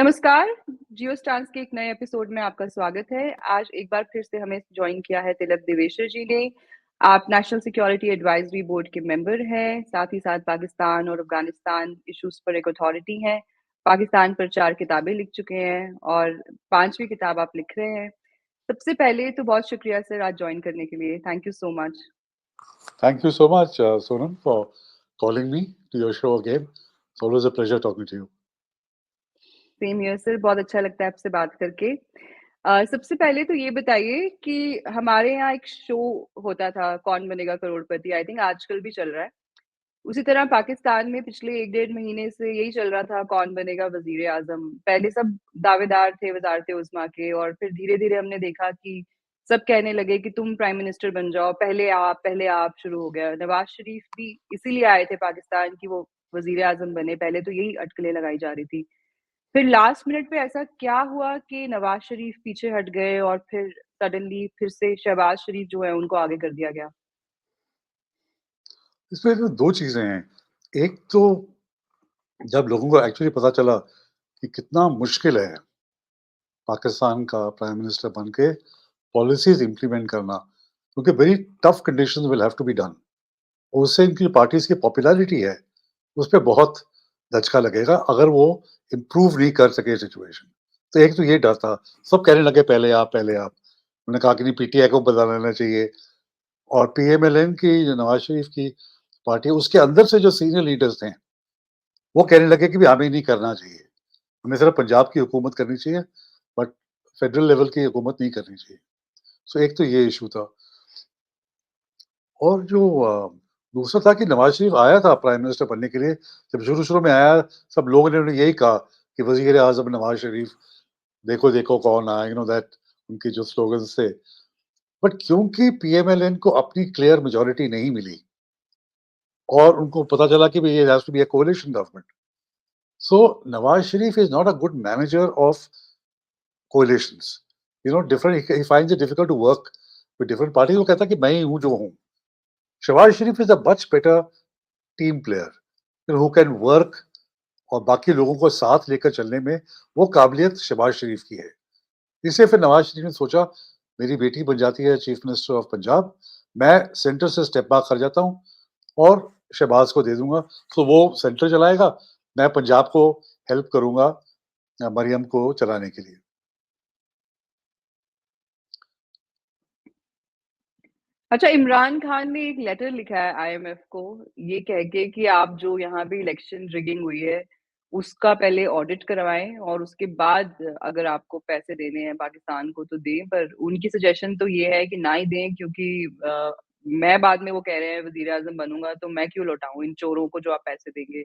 नमस्कार, जियो स्टार्स के एक नए एपिसोड में आपका स्वागत है। आज एक बार फिर से हमें जॉइन किया है तिलक देवेश्वर जी ने। आप नेशनल सिक्योरिटी एडवाइजरी बोर्ड के मेंबर हैं, साथ ही साथ पाकिस्तान और अफगानिस्तान इश्यूज पर एक अथॉरिटी हैं। पाकिस्तान पर 4 किताबें लिख चुके हैं और 5वीं किताब आप लिख रहे हैं। सबसे पहले तो बहुत शुक्रिया सर आज जॉइन करने के लिए। Thank you so much. Thank you so much, Sonam, for calling me to your show again. It's always a pleasure talking to you. Same here sir, बहुत अच्छा लगता है आपसे बात करके। सबसे पहले तो ये बताइए कि हमारे यहाँ एक शो होता था कौन बनेगा करोड़पति, आई थिंक आजकल भी चल रहा है। उसी तरह पाकिस्तान में पिछले 1 डेढ़ महीने से यही चल रहा था कौन बनेगा वज़ीर-ए-आज़म। पहले सब दावेदार थे वज़ारत-ए-उज़्मा के और फिर धीरे-धीरे हमने देखा कि सब कहने लगे कि तुम प्राइम मिनिस्टर बन जाओ, पहले आप शुरू हो गया। नवाज़ शरीफ भी इसीलिए आए थे पाकिस्तान कि वो वज़ीर-ए-आज़म बने, पहले तो यही अटकलें लगाई जा रही थी। फिर लास्ट मिनट पे ऐसा क्या हुआ कि नवाज शरीफ पीछे हट गए और फिर सडनली फिर से शहबाज शरीफ जो है उनको आगे कर दिया गया? इसमें तो 2 चीज़ें हैं। एक तो जब लोगों को एक्चुअली पता चला कि कितना मुश्किल है पाकिस्तान का प्राइम मिनिस्टर बन के पॉलिसीज़ इम्प्लीमेंट करना, क्योंकि very tough conditions will have to be done. उससे इनकी पार्टीज़ की पॉपुलैरिटी है, उस पे बहुत धचका लगेगा अगर वो इम्प्रूव नहीं कर सके सिचुएशन। तो एक तो ये डर था, सब कहने लगे पहले आप, पहले आप। उन्होंने कहा कि नहीं पीटीआई को बदला लेना चाहिए और पीएमएलएन की जो नवाज़ शरीफ की पार्टी है, उसके अंदर से जो सीनियर लीडर्स थे, वो कहने लगे कि भई हमें नहीं करना चाहिए। हमें सिर्फ पंजाब की हुकूमत करनी चाहिए, बट फेडरल लेवल की हुकूमत नहीं करनी चाहिए। सो एक तो ये इश्यू था। और जो दूसरा था कि नवाज़ शरीफ आया था प्राइम मिनिस्टर बनने के लिए, जब शुरू-शुरू में आया, सब लोगों ने उन्हें यही कहा कि वज़ीर-ए-आज़म नवाज़ शरीफ, देखो, देखो कौन आया, दैट उनके जो स्लोगन्स थे। बट क्योंकि पीएमएलएन को अपनी क्लियर मेजॉरिटी नहीं मिली और उनको पता चला कि भई it has to be a coalition government. So Nawaz Sharif is not a good manager of coalitions. He finds it difficult to work with different parties. वो कहता है कि मैं ही हूँ जो हूँ. Shehbaz Sharif is a much better team player, who can work और बाकी लोगों को साथ लेकर चलने में वो काबिलियत शहबाज शरीफ की है। इसलिए फिर नवाज शरीफ ने सोचा मेरी बेटी बन जाती है चीफ मिनिस्टर ऑफ पंजाब, मैं सेंटर से स्टेप बैक कर जाता हूँ और शहबाज को दे दूंगा, तो वो सेंटर चलाएगा, मैं पंजाब को हेल्प करूंगा मरियम को चलाने के लिए। अच्छा, इमरान खान ने एक लेटर लिखा है आईएमएफ को, ये कह के कि आप जो यहाँ पे इलेक्शन रिगिंग हुई है, उसका पहले ऑडिट करवाएँ और उसके बाद अगर आपको पैसे देने हैं पाकिस्तान को तो दें। पर उनकी सजेशन तो ये है कि ना ही दें क्योंकि मैं बाद में वो कह रहे हैं वज़ीर-ए-आज़म बनूँगा तो मैं क्यों लौटाऊँ इन चोरों को जो आप पैसे देंगे।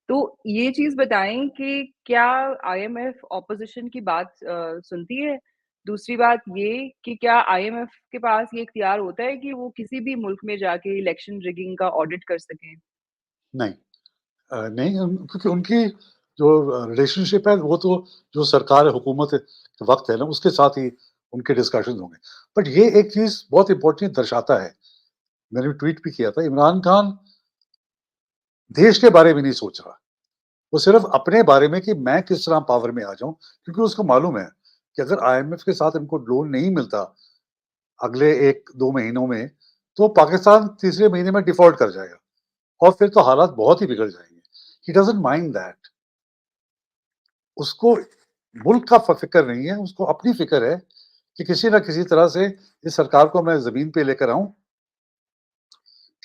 तो ये चीज़ बताएँ कि क्या आईएमएफ ऑपोज़िशन की बात सुनती है? दूसरी बात ये कि क्या आईएमएफ के पास ये इख्तियार होता है कि वो किसी भी मुल्क में जाके इलेक्शन रिगिंग का ऑडिट कर सकें? नहीं, नहीं, क्योंकि उनकी जो रिलेशनशिप है वो तो जो सरकार है, हुकूमत है, वक्त है ना, उसके साथ ही उनके डिस्कशन होंगे। बट ये एक चीज बहुत इंपॉर्टेंट दर्शाता है, मैंने ट्वीट भी किया था, इमरान खान देश के बारे में नहीं सोच रहा, वो सिर्फ अपने बारे में कि मैं किस तरह पावर में आ जाऊं, क्योंकि उसको मालूम है कि अगर आईएमएफ के साथ इनको लोन नहीं मिलता अगले 1-2 महीनों में, तो पाकिस्तान तीसरे महीने में डिफॉल्ट कर जाएगा और फिर तो हालात बहुत ही बिगड़ जाएंगे। He doesn't mind that. उसको मुल्क का फिक्र नहीं है, उसको अपनी फिक्र है कि किसी ना किसी तरह से इस सरकार को मैं जमीन पे लेकर आऊं,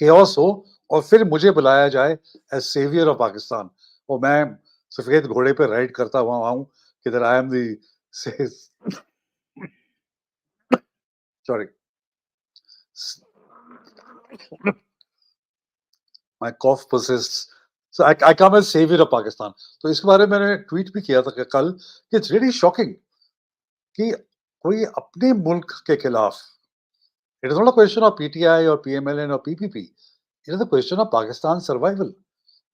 केओस हो और फिर मुझे बुलाया जाए एज सेवियर ऑफ पाकिस्तान और मैं सफेद घोड़े पे राइड करता हुआ आऊं कि I am the sorry my cough persists, so I come as saviour of Pakistan. तो इसके बारे में मैंने ट्वीट भी किया था कि कल कि इट्स रियली शॉकिंग कि कोई अपने मुल्क के खिलाफ, it is not a question of PTI और पीएमएलएन और PPP, it is a question of Pakistan survival.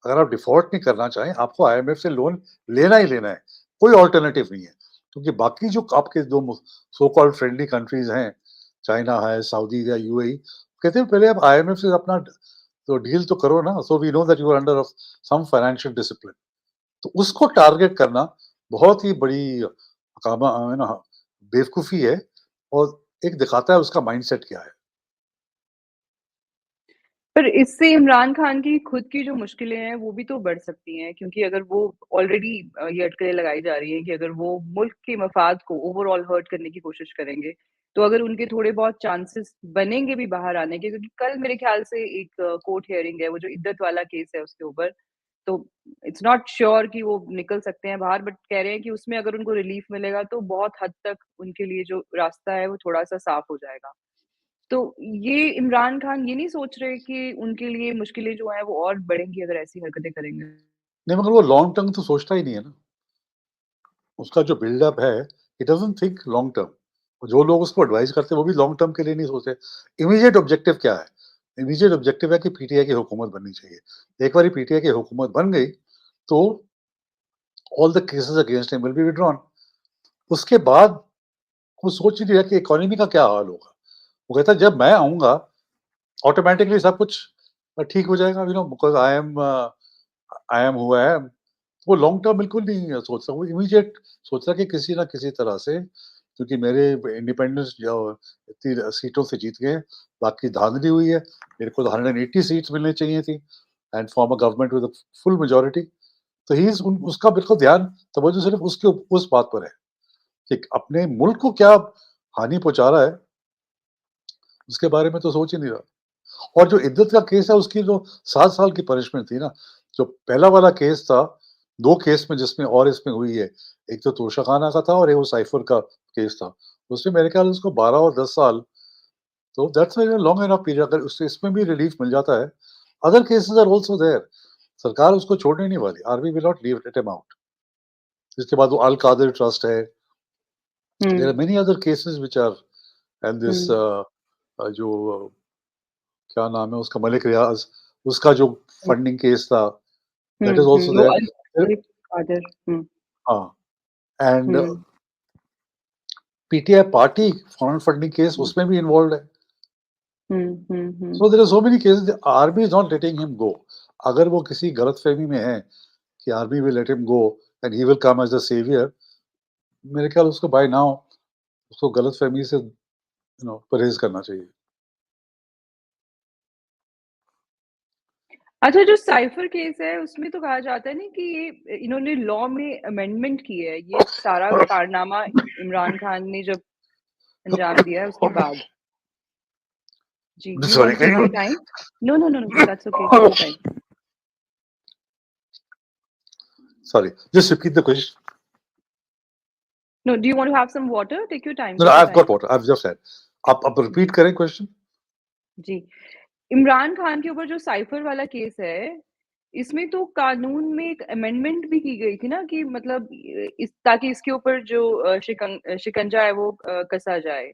अगर आप डिफॉल्ट नहीं करना चाहें, आपको आईएमएफ से लोन लेना ही लेना है, कोई ऑल्टरनेटिव नहीं है। क्योंकि बाकी जो आपके दो सो कॉल्ड फ्रेंडली कंट्रीज हैं, चाइना है, सऊदी है, यूएई, कहते हैं पहले आप आईएमएफ से अपना तो डील तो करो ना, so we know that you are under some financial discipline. तो उसको टारगेट करना बहुत ही बड़ी ना बेवकूफ़ी है और एक दिखाता है उसका माइंडसेट क्या है। पर इससे इमरान खान की खुद की जो मुश्किलें हैं, वो भी तो बढ़ सकती हैं क्योंकि अगर वो ऑलरेडी ये अटकलें लगाई जा रही हैं कि अगर वो मुल्क के मफ़ाद को ओवरऑल हर्ट करने की कोशिश करेंगे, तो अगर उनके थोड़े बहुत चांसेस बनेंगे भी बाहर आने के क्योंकि कल मेरे ख़्याल से एक कोर्ट हियरिंग है, वो जो इद्दत वाला केस है उसके ऊपर, तो इट्स नॉट श्योर कि वो निकल सकते हैं बाहर बट कह रहे हैं कि उसमें अगर उनको रिलीफ़ मिलेगा, तो बहुत हद तक उनके लिए जो रास्ता है, वो थोड़ा-सा साफ़ हो जाएगा। तो ये इमरान खान ये नहीं सोच रहे कि उनके लिए मुश्किलें जो हैं वो और बढ़ेंगी अगर ऐसी हरकतें करेंगे? नहीं मगर वो लॉन्ग टर्म तो सोचता ही नहीं है ना। उसका जो बिल्डअप है, ही डज़न्ट थिंक लॉन्ग टर्म। जो लोग उसको एडवाइस करते हैं, वो भी लॉन्ग टर्म के लिए नहीं सोचते। इमीडिएट ऑब्जेक्टिव क्या है? इमीडिएट ऑब्जेक्टिव है कि पीटीआई की हुकूमत बननी चाहिए। एक बारी पीटीआई की हुकूमत बन गई, तो all the cases against him will be withdrawn. उसके बाद वो सोच ही नहीं रहा कि इकोनॉमी का क्या हाल होगा। वो कहता है जब मैं आऊँगा, ऑटोमैटिकली सब कुछ ठीक हो जाएगा, because I am who I am. वो लॉन्ग टर्म बिल्कुल नहीं सोचता, वो इमीडिएट सोचता कि किसी न किसी तरह से क्योंकि मेरे इंडिपेंडेंस जो इतनी सीटों से जीत गए, बाकी धांधली हुई है, मेरे को तो 180 सीट्स मिलनी चाहिए थी and form a government with a full majority. तो ही इज़ उन उसका बिल्कुल ध्यान तवज्जो सिर्फ़ उसके उस बात पर है कि अपने मुल्क को क्या हानि पहुँचा रहा है, उसके बारे में तो सोच ही नहीं रहा। और जो इद्दत का केस है उसकी जो 7 साल की पनिशमेंट थी ना, जो पहला वाला केस था, 2 केस में जिसमें और इसमें हुई है, एक तो तोशाखाना का था और एक वो साइफर का केस था। उसमें मेरे ख्याल से उसको 12 और 10 साल, तो that's a long enough period. अगर उससे इसमें भी रिलीफ मिल जाता है, other cases are also there. सरकार उसको छोड़ने नहीं वाली, army will not leave let him out. इसके बाद वो अल कादिर ट्रस्ट है, there hmm, are many other cases which are and this hmm, जो क्या नाम है उसका मलिक रियाज, उसका जो हुँ, फंडिंग केस था, hmm, that is hmm, also वो देयर। अल फिर अल कादर हाँ, and hmm, PTI party foreign funding case hmm, उसमें भी इन्वॉल्व्ड है। Hmm, hmm, hmm. So there are so many cases, army is not letting him go. अगर वो किसी गलतफ़हमी में है कि army will let him go and he will come as a saviour, मेरे ख्याल उसको बाय नाउ उसको गलतफ़हमी से परहेज़ करना चाहिए। अच्छा जो साइफर केस है उसमें तो कहा जाता है ना कि ये इन्होंने लॉ में अमेंडमेंट की है, ये सारा कारनामा इमरान खान ने जब अंजाम दिया है उसके बाद। जी, do you sorry, want to take your time? No, no, no, no, that's okay, take your time. Sorry, just repeat the question. No, do you want to have some water? Take your time, no, no, take I your have time. Got what I have just said. आप repeat करें question? जी, इमरान खान के ऊपर जो cipher वाला case है, इसमें तो कानून में एक अमेंडमेंट भी की गई थी ना कि मतलब इस ताकि इसके ऊपर जो शिकंजा है वो कसा जाए।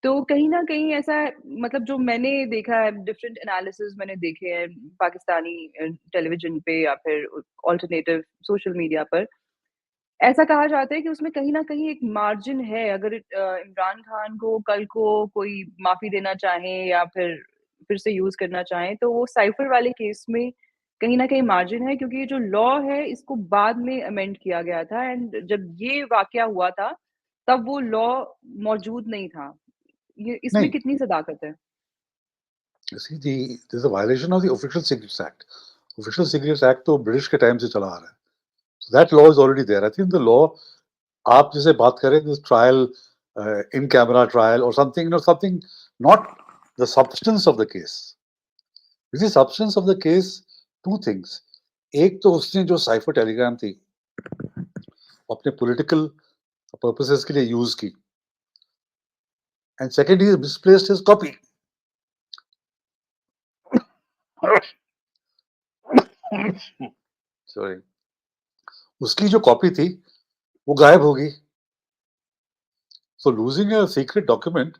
तो कहीं न कहीं ऐसा मतलब जो मैंने देखा है डिफरेंट एनालिसिस मैंने देखे हैं पाकिस्तानी टेलीविज़न पे या फिर अल्टरनेटिव सोशल मीडिया पर, ऐसा कहा जाता है कि उसमें कहीं न कहीं एक मार्जिन है अगर इमरान खान को कल को कोई माफ़ी देना चाहें या फिर से यूज़ करना चाहें, तो वो साइफ़र वाले केस में कहीं न कहीं मार्जिन है क्योंकि ये जो लॉ है इसको बाद में अमेंड किया गया था एंड जब ये वाक़या हुआ था, तब वो लॉ मौजूद नहीं था। ये इसमें नहीं, कितनी सदाकत है? See the this is a violation of the official secrets act. Official secrets act तो ब्रिटिश के टाइम से चला आ रहा है। That law is already there. I think the law आप जैसे बात करें this trial in camera trial और something something not the substance of the case. The substance of the case two things. एक तो उसने जो साइफर टेलीग्राम थी अपने पॉलिटिकल पर्पसेस के लिए यूज की and second he misplaced his copy. Sorry, उसकी जो कॉपी थी वो गायब हो गई। So losing a secret document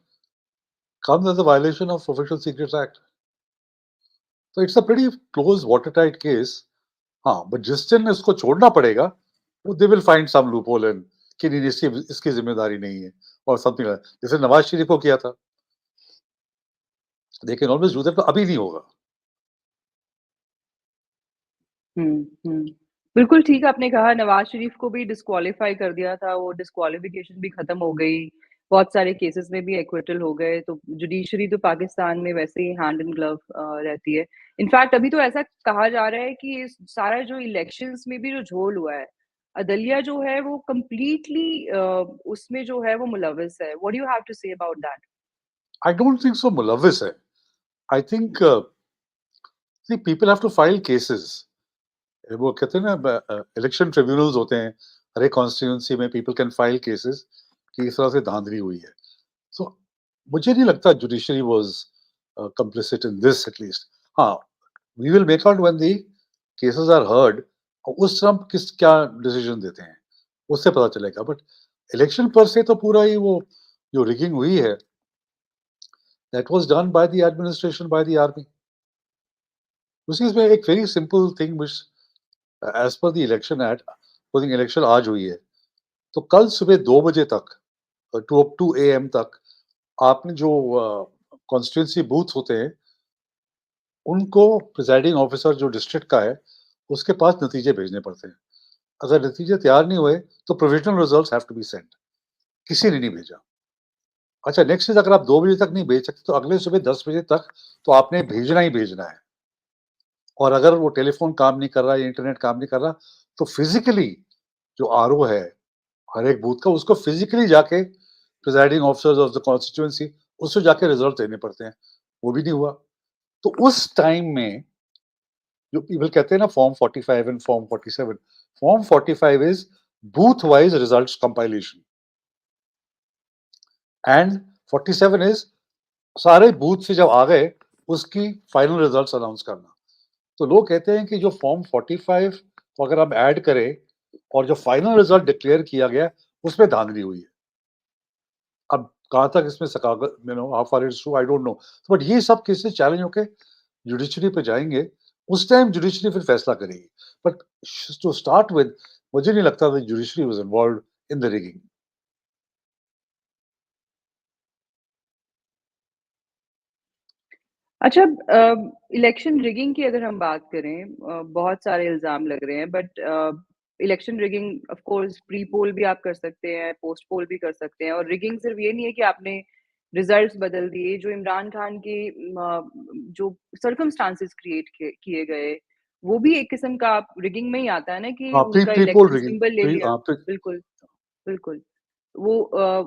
comes as a violation of Official Secrets Act. So it's a pretty close watertight case. हाँ, बट जिस दिन इसको छोड़ना पड़ेगा, वो they will find some loophole in कि नहीं इसकी इसकी ज़िम्मेदारी नहीं है और समथिंग लाइक जैसे नवाज़ शरीफ को किया था। They can always do that, तो अभी नहीं होगा। हुँ, हुँ। बिल्कुल ठीक आपने कहा, नवाज़ शरीफ को भी डिस्क्वालीफाई कर दिया था, वो डिस्क्वालिफिकेशन भी खत्म हो गई। बहुत सारे केसेज़ में भी एक्विटल हो गए, तो जुडिशरी तो पाकिस्तान में वैसे ही हैंड इन ग्लव रहती है। इनफैक्ट अभी तो ऐसा कहा जा रहा है कि इस सारा जो इलेक्शंस में भी जो झोल हुआ है, अदलिया जो है वो कंप्लीटली उसमें जो है वो मुलव्विस है। What do you have to say about that? I don't think so मुलव्विस है। I think see people have to file cases. वो कहते हैं ना इलेक्शन ट्रिब्यूनल्स होते हैं, हर एक कॉन्स्टिट्यूएंसी में पीपल कैन फाइल केसेस कि इस तरह से धांधली हुई है। सो मुझे नहीं लगता judiciary was complicit in this at least. हाँ, we will make out when the cases are heard और उस समय किस क्या डिसीजन देते हैं, उससे पता चलेगा। बट इलेक्शन पर से तो पूरा ही वो जो रिगिंग हुई है, that was done by the administration, by the army. उसी इसमें एक very simple thing which as per the election act, supposing election आज हुई है, तो कल सुबह 2 बजे तक, 2 AM तक आपने जो कॉन्स्टिट्यूएंसी बूथ्स होते हैं, उनको प्रिजाइडिंग ऑफिसर जो डिस्ट्रिक्ट का है, उसके पास नतीजे भेजने पड़ते हैं। अगर नतीजे तैयार नहीं हुए, तो provisional results have to be sent. किसी ने नहीं भेजा। अच्छा, नेक्स्ट इज़ अगर आप 2 बजे तक नहीं भेज सकते, तो अगले सुबह 10 बजे तक तो आपने भेजना ही भेजना है। और अगर वो टेलीफ़ोन काम नहीं कर रहा या इंटरनेट काम नहीं कर रहा, तो फिज़िकली जो आरओ है, हर एक बूथ का, उसको फिज़िकली जाके presiding officers of the constituency, उससे जाके रिजल्ट देने पड़ते हैं। वो भी नहीं हुआ। तो उस टाइम में जो पीपल कहते हैं ना form 45 and form 47, form 45 is booth wise results compilation and 47 is सारे बूथ से जब आ गए उसकी फाइनल रिजल्ट्स अनाउंस करना। तो लोग कहते हैं कि जो फॉर्म 45 को अगर हम ऐड करें और जो फाइनल रिजल्ट डिक्लेयर किया गया उसमें धांधली हुई है। अब कहाँ तक इसमें सकागत, how far it's true, I don't know. But ये सब केसेस चैलेंज होके जुडिशरी पे जाएंगे, उस टाइम जुडिशरी फिर फैसला करेगी। बट टू स्टार्ट विद, मुझे नहीं लगता था judiciary was involved in the rigging. अच्छा इलेक्शन रिगिंग की अगर हम बात करें बहुत सारे इल्ज़ाम लग रहे हैं but election rigging of course pre poll भी आप कर सकते हैं, पोस्ट पोल भी कर सकते हैं और रिगिंग सिर्फ ये नहीं है कि आपने रिजल्ट्स बदल दिए, जो इमरान खान के जो सर्कमस्टांसेस क्रिएट किए गए, वो भी एक किस्म का आप रिगिंग में ही आता है ना कि हाँ, प्री उनका pre poll election rigging, symbol ले प्री लिया। हाँ, प्री बिल्कुल, बिल्कुल। वो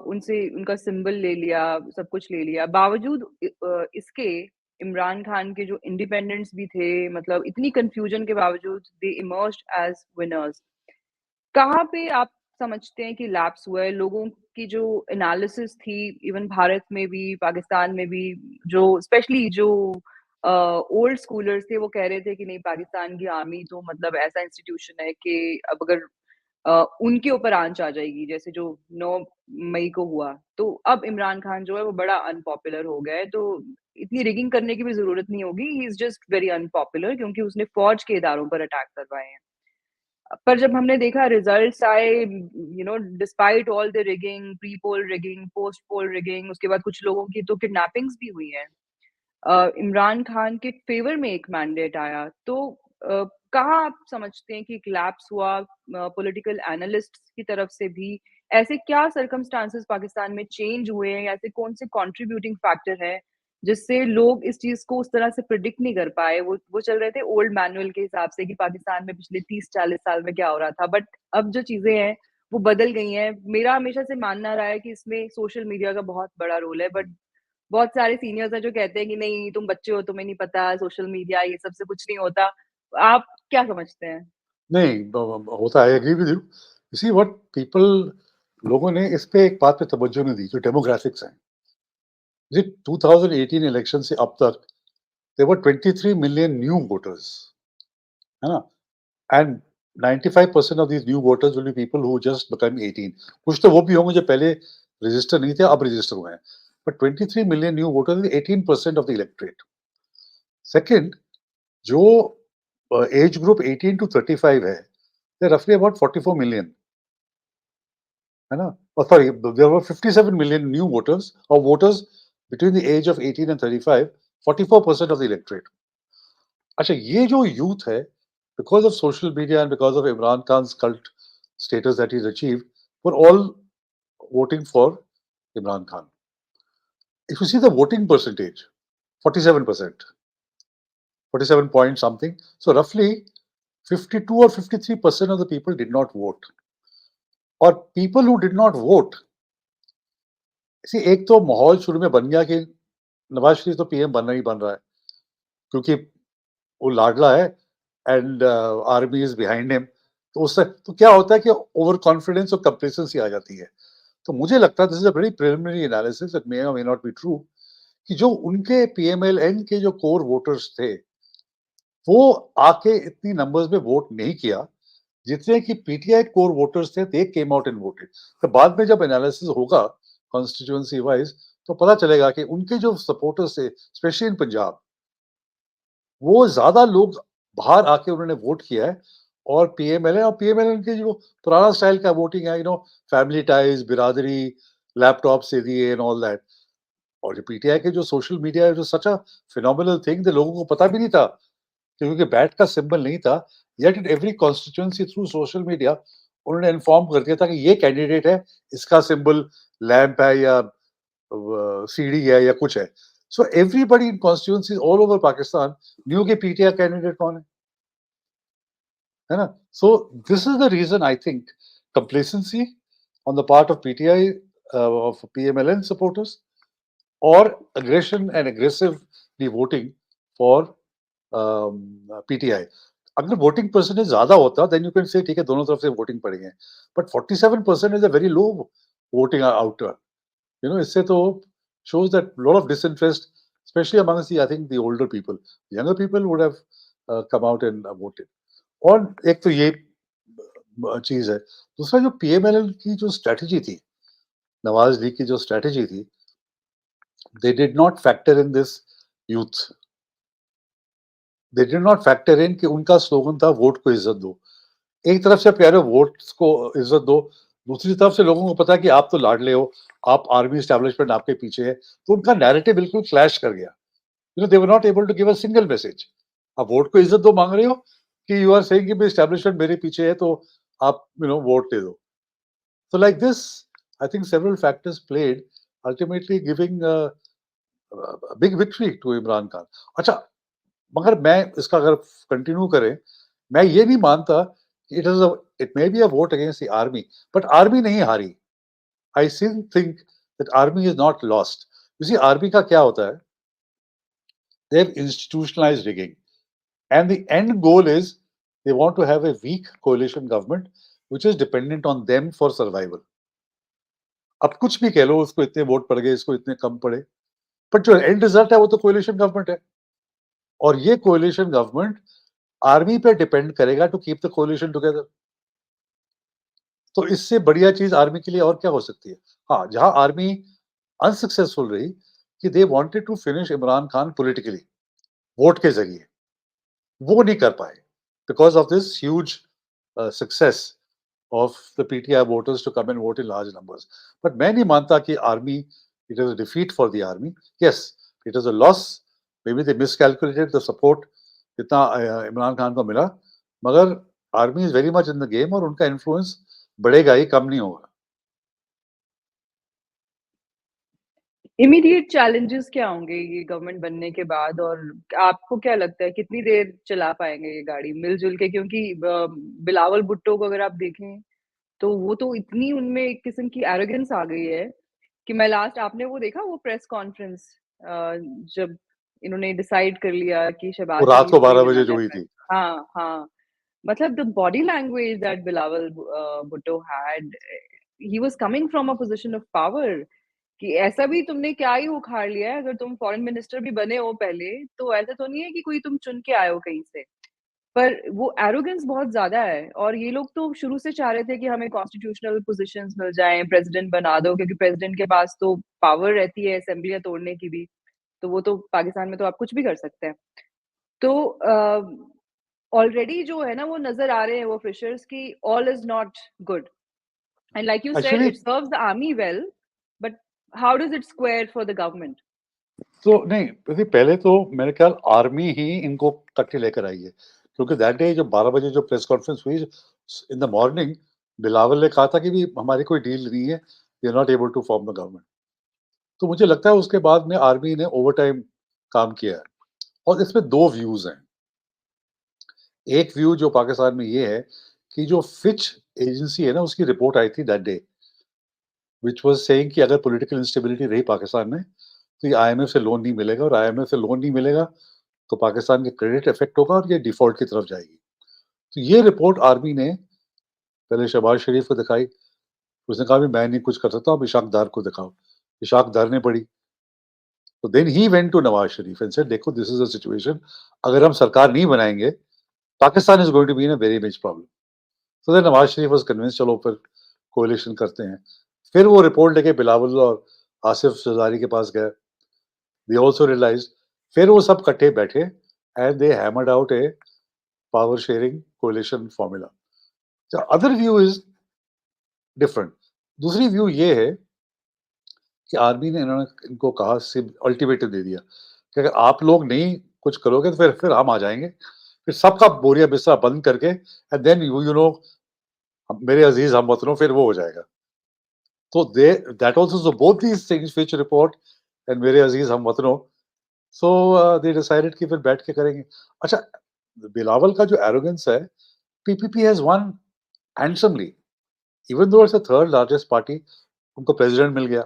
उनसे उनका सिंबल ले लिया, सब कुछ ले लिया। बावजूद इसके इमरान खान के जो इंडिपेंडेंट्स भी थे, मतलब इतनी कन्फ्यूजन के बावजूद दे इमर्ज्ड एज़ विनर्स। कहाँ पे आप समझते हैं कि लैप्स हुआ है? लोगों की जो एनालिसिस थी इवन भारत में भी, पाकिस्तान में भी, जो स्पेशली जो ओल्ड स्कूलर्स थे वो कह रहे थे कि नहीं पाकिस्तान की आर्मी तो मतलब ऐसा इंस्टीट्यूशन है कि अब अगर उनके ऊपर आँच आ जाएगी, जैसे जो 9 मई को हुआ, तो अब इमरान खान जो है वो बड़ा अनपॉपुलर हो गया है, तो इतनी रिगिंग करने की भी ज़रूरत नहीं होगी, he is just very unpopular क्योंकि उसने फ़ौज के इदारों पर अटैक करवाए हैं। पर जब हमने देखा रिज़ल्ट्स आए, despite all the rigging, pre poll rigging, post poll rigging, उसके बाद कुछ लोगों की तो किडनैपिंग्स भी हुई हैं। इमरान खान के फ़ेवर में एक मैंडेट आया, तो कहाँ आप समझते हैं कि कोलैप्स हुआ पॉलिटिकल एनालिस्ट्स की तरफ से भी? ऐसे क्या सर्कमस्टांसेस पाकिस्तान में चेंज हुए हैं? या ऐसे कौन-से कंट्रीब्यूटिंग फैक्टर हैं, जिससे लोग इस चीज़ को उस तरह से प्रेडिक्ट नहीं कर पाए? वो चल रहे थे ओल्ड मैनुअल के हिसाब से कि पाकिस्तान में पिछले 30-40 साल में क्या हो रहा था, बट अब जो चीज़ें हैं, वो बदल गई हैं। मेरा हमेशा से मानना रहा है कि इसमें सोशल मीडिया का बहुत बड़ा रोल है, बट बहुत सारे सीनियर्स हैं जो कहते हैं कि नहीं तुम बच्चे हो, तुम्हें नहीं पता सोशल मीडिया ये सब से कुछ नहीं होता। आप क्या समझते हैं? नहीं, होता है, agree with you. You see what people, लोगों ने इस पे एक बात पे तवज्जो नहीं दी, जो डेमोग्राफिक्स हैं। जी, 2018 इलेक्शन से अब तक there were 23 million new voters, है ना? And 95% of these new voters will be people who just become 18। कुछ तो वो भी होंगे जो पहले रजिस्टर नहीं थे, अब रजिस्टर हुए हैं। But 23 million new voters is 18% of the electorate. Second, जो एज ग्रुप 18 टू 35 है, दे रफली अबाउट 44 मिलियन, है ना? और sorry, there were 57 million new voters और voters between the age of 18 and 35, 44% of the electorate. अच्छा, ये जो यूथ है, because of social media and because of Imran Khan's cult status that he's achieved, were all voting for Imran Khan. If you see the voting percentage, 47%, 47 point something. So roughly 52 or 53% of the people did not vote. और people who did not vote, see, एक तो माहौल शुरू में बन गया कि नवाज शरीफ तो पीएम बनना ही बन रहा है क्योंकि वो लाडला है and army is behind him, तो उससे तो क्या होता है कि ओवर कॉन्फिडेंस और कंप्लेसेंसी आ जाती है। तो मुझे लगता है this is a very preliminary analysis, it may और मे नॉट बी ट्रू, कि जो उनके पीएमएलएन के जो कोर वोटर्स थे वो आके इतनी नंबर्स में वोट नहीं किया जितने कि पीटीआई कोर वोटर्स थे, दे केम आउट एंड वोटेड। तो बाद में जब एनालिसिस होगा कॉन्स्टिट्यूएंसी वाइज तो पता चलेगा कि उनके जो सपोर्टर्स थे स्पेशली इन पंजाब, वो ज्यादा लोग बाहर आके उन्होंने वोट किया है। और पीएमएलएन के जो पुराना स्टाइल का वोटिंग है, फैमिली टाइज, बिरादरी, लैपटॉप से दिए एंड ऑल दैट। और जो पीटीआई के जो सोशल मीडिया है, जो सच अ फिनोमिनल थिंग, तो लोगों को पता भी नहीं था क्योंकि बैट का सिंबल नहीं था। Yet in every constituency through social media उन्होंने इन्फॉर्म कर दिया था कि ये कैंडिडेट है, इसका सिंबल लैंप है या सीढ़ी है या कुछ है। So everybody in constituencies all over Pakistan knew के पीटीआई कैंडिडेट कौन है ना। So this is the reason I think complacency on the part of PTI, of PMLN supporters, और aggression and aggressively voting for PTI. अगर voting percentage ज्यादा होता then you can say ठीक है दोनों तरफ से वोटिंग पड़ी है, but 47% is a very low voting out. इससे तो shows that lot of disinterest, especially amongst the I think the older people. Younger people would have come out and voted. और एक तो ये चीज है। दूसरा जो पीएमएलएन की जो स्ट्रेटजी थी, नवाज लीग की जो स्ट्रेटजी थी, they did not factor in this youth. They did not factor in कि उनका स्लोगन था वोट को इज्जत दो। एक तरफ से प्यारे वोट को इज्जत दो, दूसरी तरफ से लोगों को पता है कि आप तो लाडले हो, आप आर्मी एस्टैब्लिशमेंट आपके पीछे है, तो उनका नैरेटिव बिल्कुल क्लैश कर गया। They were not able to give a single message. आप वोट को इज्जत दो मांग रहे हो कि यू आर सेइंग कि एस्टैब्लिशमेंट मेरे पीछे है तो आप वोट दे दो। So like this, I think several factors played, ultimately giving a big victory to Imran Khan. अच्छा, मगर मैं इसका अगर कंटिन्यू करें, मैं ये नहीं मानता कि it may be a vote against the army, but army नहीं हारी। I still think that army is not lost. You see, army का क्या होता है, they have institutionalised rigging and the end goal is they want to have a weak coalition government which is dependent on them for survival. अब कुछ भी कह लो, उसको इतने वोट पड़ गए, इसको इतने कम पड़े, बट जो एंड रिजल्ट है वो तो कोalition गवर्नमेंट है। और ये कोalition गवर्नमेंट आर्मी पे डिपेंड करेगा to keep the coalition together. तो इससे बढ़िया चीज आर्मी के लिए और क्या हो सकती है। हाँ, जहां आर्मी अनसक्सेसफुल रही कि they wanted to finish Imran Khan politically vote के जरिए, वो नहीं कर पाए because of this huge success of the PTI voters to come and vote in large numbers. But मैं नहीं मानता कि army, it is a defeat for the army. Yes, it is a loss, maybe they miscalculated the support जितना इमरान खान को मिला, मगर army is very much in the game और उनका इन्फ्लुएंस बढ़ेगा ही, कम नहीं होगा। इमीडिएट चैलेंजेस क्या होंगे ये गवर्नमेंट बनने के बाद, और आपको क्या लगता है कितनी देर चला पाएंगे ये गाड़ी मिलजुल के? क्योंकि बिलावल भुट्टो को अगर आप देखें तो वो तो इतनी उनमें एक किस्म की एरोगेंस आ गई है कि मैं लास्ट, आपने वो देखा वो प्रेस कॉन्फ्रेंस जब इन्होंने डिसाइड कर लिया कि वो शहबाज रात शरीफ को को ही 12 बजे जो बनाना है हुई थी। हाँ, हाँ। मतलब the body language that Bilawal Bhutto had, he was coming from a position of power, कि ऐसा भी तुमने क्या ही उखाड़ लिया है, अगर तुम फॉरेन मिनिस्टर भी बने हो पहले, तो ऐसा तो नहीं है कि कोई तुम चुन के आए हो कहीं से। पर वो एरोगेंस बहुत ज़्यादा है और ये लोग तो शुरू से चाह रहे थे कि हमें कॉन्स्टिट्यूशनल पोज़ीशंस मिल जाएँ, प्रेज़िडेंट बना दो, क्योंकि प्रेज़िडेंट के पास तो पावर रहती है असेंबलियाँ तोड़ने की भी। तो वो तो पाकिस्तान में तो आप कुछ भी कर सकते हैं। तो ऑलरेडी जो है ना वो नज़र आ रहे हैं वो फिशर्स कि all is not good, and like you said actually it serves the army well, but how does it square for the government? तो नहीं, पहले तो मेरे ख्याल आर्मी ही इनको कट्टे लेकर आई है, क्योंकि दैट डे जब 12 बजे जो प्रेस कॉन्फ्रेंस हुई इन द मॉर्निंग, बिलावल ने कहा था कि भी हमारी कोई डील नहीं है, we are not able to form the government. तो मुझे लगता है उसके बाद में आर्मी ने ओवरटाइम काम किया है, और इसमें 2 व्यूज़ हैं। एक व्यू जो पाकिस्तान में ये है कि जो फिच एजेंसी है ना, उसकी रिपोर्ट आई थी that day, which was saying कि अगर पॉलिटिकल इंस्टेबिलिटी रही पाकिस्तान में, तो ये आईएमएफ से लोन नहीं मिलेगा, और आईएमएफ से लोन नहीं मिलेगा, तो पाकिस्तान के क्रेडिट इफेक्ट होगा और ये डिफ़ॉल्ट की तरफ जाएगी। तो ये रिपोर्ट आर्मी ने पहले शहबाज शरीफ को दिखाई, उसने कहा भी मैं नहीं कुछ कर सकता, अब इशाक डार को दिखाओ। इशाक डार ने पढ़ी, तो then he went to Nawaz Sharif and said देखो दिस इज़ द सिचुएशन, अगर हम सरकार नहीं बनाएँगे, Pakistan is going to be in a very big problem. So then Nawaz Sharif was convinced, चलो फिर कोalition करते हैं। फिर वो रिपोर्ट लेके बिलावल और आसिफ ज़रदारी के पास गए। दे आल्सो रियलाइज्ड, फिर वो सब इकट्ठे बैठे and they hammered out A power sharing कोalition formula. The other view is different. दूसरी व्यू ये है कि आर्मी ने इन्होंने इनको कहा, सिर्फ अल्टीमेटम दे दिया कि अगर आप लोग नहीं कुछ करोगे तो फिर हम आ जाएँगे। फिर सबका बोरिया बिस्तरा बंद करके एंड देन यू नो मेरे अज़ीज़ हमवतनों, फिर वो हो जाएगा। तो they that also, so both these things which report and मेरे अज़ीज़ हमवतनों, सो दे डिसाइडेड कि फिर बैठ के करेंगे। अच्छा, बिलावल का जो एरोगेंस है, PPP has one handsomely, even though it's the third largest party, उनको प्रेसिडेंट मिल गया।